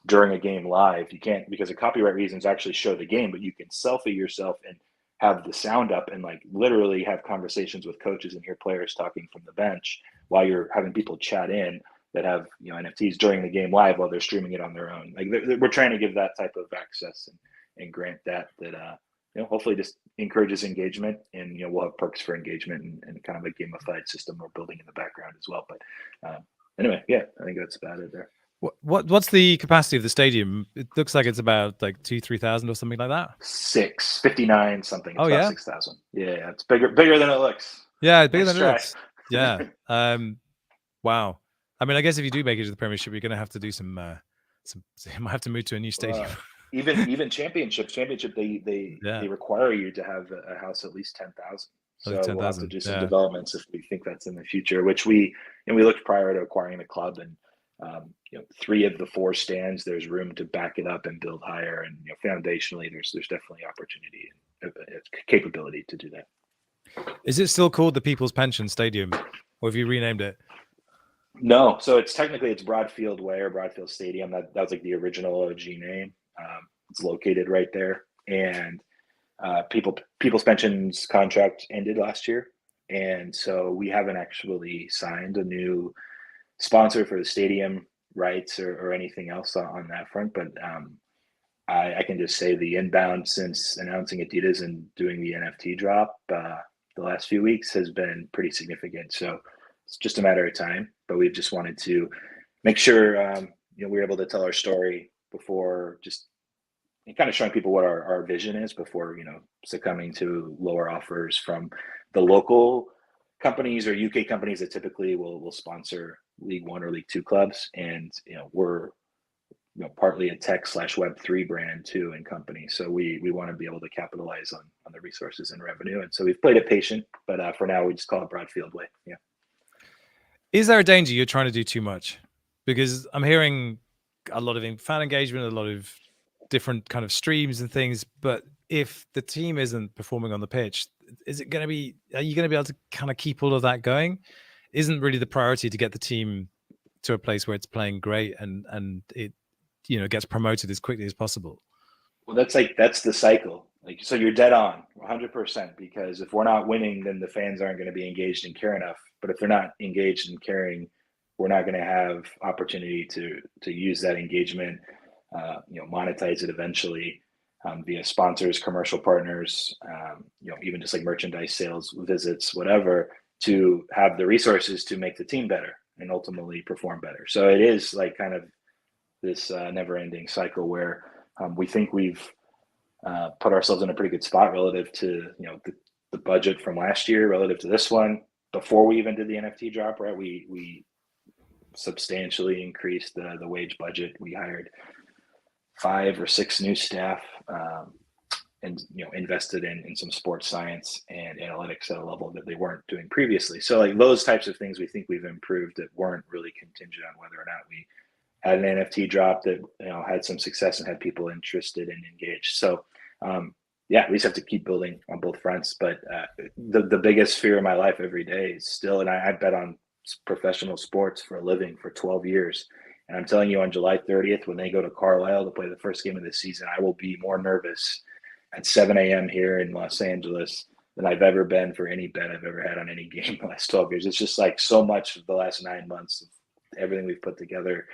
during a game live. You can't, because of copyright reasons, actually show the game, but you can selfie yourself and have the sound up and like literally have conversations with coaches and hear players talking from the bench while you're having people chat in that have NFTs during the game live while they're streaming it on their own. Like we're trying to give that type of access and grant that hopefully just encourages engagement, and we'll have perks for engagement and kind of a gamified system we're building in the background as well. But anyway, yeah, I think that's about it there. What's the capacity of the stadium? It looks like it's about like 2,000-3,000 or something like that. 659 something. It's about about 6,000. Yeah, it's bigger than it looks. Yeah, bigger than it try. looks. Yeah. Wow. I mean, I guess if you do make it to the Premiership, you're going to have to do some. You might have to move to a new stadium. Even championship, they require you to have a house at least 10,000. So 10, we'll have to do some developments if we think that's in the future. Which we looked prior to acquiring the club, and 3 of the 4 stands, there's room to back it up and build higher, and foundationally, there's definitely opportunity and capability to do that. Is it still called the People's Pension Stadium, or have you renamed it? No, so it's Broadfield Way or Broadfield Stadium. That was like the original OG name. It's located right there, and People's Pension's contract ended last year, and so we haven't actually signed a new sponsor for the stadium rights or anything else on that front. But I can just say the inbound since announcing Adidas and doing the NFT drop the last few weeks has been pretty significant. So it's just a matter of time, but we've just wanted to make sure we're able to tell our story before, just kind of showing people what our vision is before succumbing to lower offers from the local companies or UK companies that typically will sponsor League One or League Two clubs. And we're partly a tech / Web3 brand too and company, so we want to be able to capitalize on the resources and revenue, and so we've played it patient, but for now we just call it Broadfield Way. Yeah. Is there a danger you're trying to do too much? Because I'm hearing a lot of fan engagement, a lot of different kind of streams and things, but if the team isn't performing on the pitch, are you going to be able to kind of keep all of that going? Isn't really the priority to get the team to a place where it's playing great and it gets promoted as quickly as possible? Well, that's the cycle. So you're dead on 100%, because if we're not winning, then the fans aren't going to be engaged and care enough. But if they're not engaged and caring, we're not going to have opportunity to use that engagement, monetize it eventually via sponsors, commercial partners, even just like merchandise sales, visits, whatever, to have the resources to make the team better and ultimately perform better. So it is like kind of this never-ending cycle where we think we've put ourselves in a pretty good spot relative to the budget from last year relative to this one. Before we even did the NFT drop, right, we substantially increased the wage budget. We hired 5 or 6 new staff, and invested in some sports science and analytics at a level that they weren't doing previously. So like those types of things we think we've improved that weren't really contingent on whether or not we had an NFT drop that had some success and had people interested and engaged. So we just have to keep building on both fronts. But the biggest fear in my life every day is still, and I bet on professional sports for a living for 12 years. And I'm telling you, on July 30th, when they go to Carlisle to play the first game of the season, I will be more nervous at 7 a.m. here in Los Angeles than I've ever been for any bet I've ever had on any game in the last 12 years. It's just like so much of the last 9 months of everything we've put together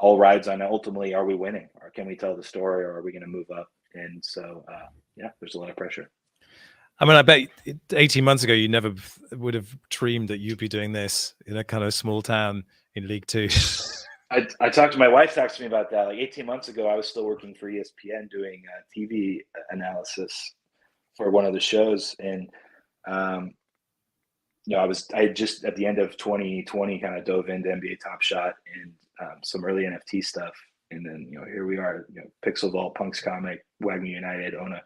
all rides on ultimately, are we winning, or can we tell the story, or are we going to move up? And so, yeah, there's a lot of pressure. I mean, I bet 18 months ago, you never would have dreamed that you'd be doing this in a kind of small town in League Two. I talked to my wife, talked to me about that. Like 18 months ago, I was still working for ESPN doing TV analysis for one of the shows. And, you know, I just at the end of 2020 kind of dove into NBA Top Shot and some early NFT stuff. And then, you know, here we are, you know, Pixel Vault, Punks Comic, Wagner United, own a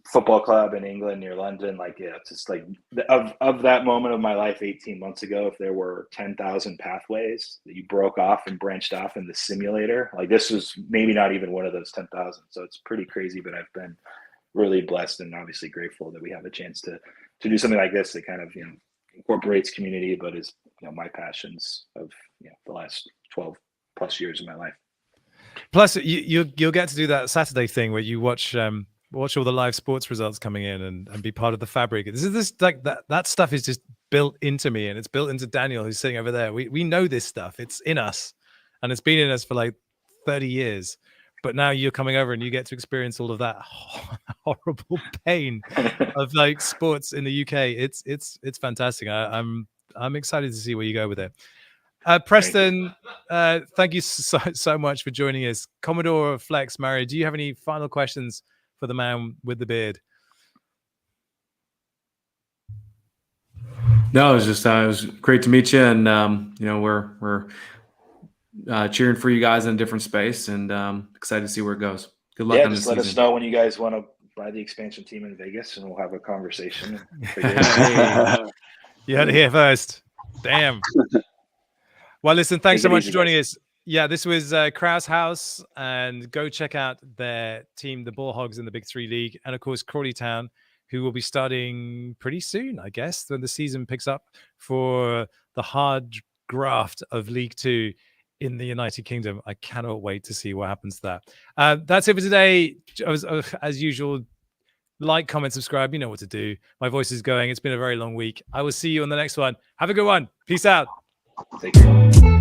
football club in England near London. Like, yeah, it's just like of that moment of my life 18 months ago, if there were 10,000 pathways that you broke off and branched off in the simulator, like this was maybe not even one of those 10,000. So it's pretty crazy, but I've been really blessed and obviously grateful that we have a chance to do something like this that kind of, you know, incorporates community, but is, you know, my passions of, you know, the last 12 plus years of my life. Plus, you'll get to do that Saturday thing where you watch all the live sports results coming in and be part of the fabric. This like that stuff is just built into me, and it's built into Daniel, who's sitting over there. We know this stuff. It's in us, and it's been in us for like 30 years. But now you're coming over and you get to experience all of that horrible pain of like sports in the UK. It's fantastic. I'm excited to see where you go with it. Preston, thank you so much for joining us. Commodore Flex, Mario, do you have any final questions for the man with the beard? No, it was just it was great to meet you, and you know, we're cheering for you guys in a different space, and excited to see where it goes. Good luck on the season. Let us know when you guys want to buy the expansion team in Vegas, and we'll have a conversation. You had it here first. Damn. Well, listen, thanks so much for joining us. Yeah, this was Krause House, and go check out their team, the Ball Hogs in the Big Three League, and of course Crawley Town, who will be starting pretty soon, I guess, when the season picks up for the hard graft of League Two in the United Kingdom. I cannot wait to see what happens to that. That's it for today. As usual, like, comment, subscribe. You know what to do. My voice is going. It's been a very long week. I will see you on the next one. Have a good one. Peace out. Take care.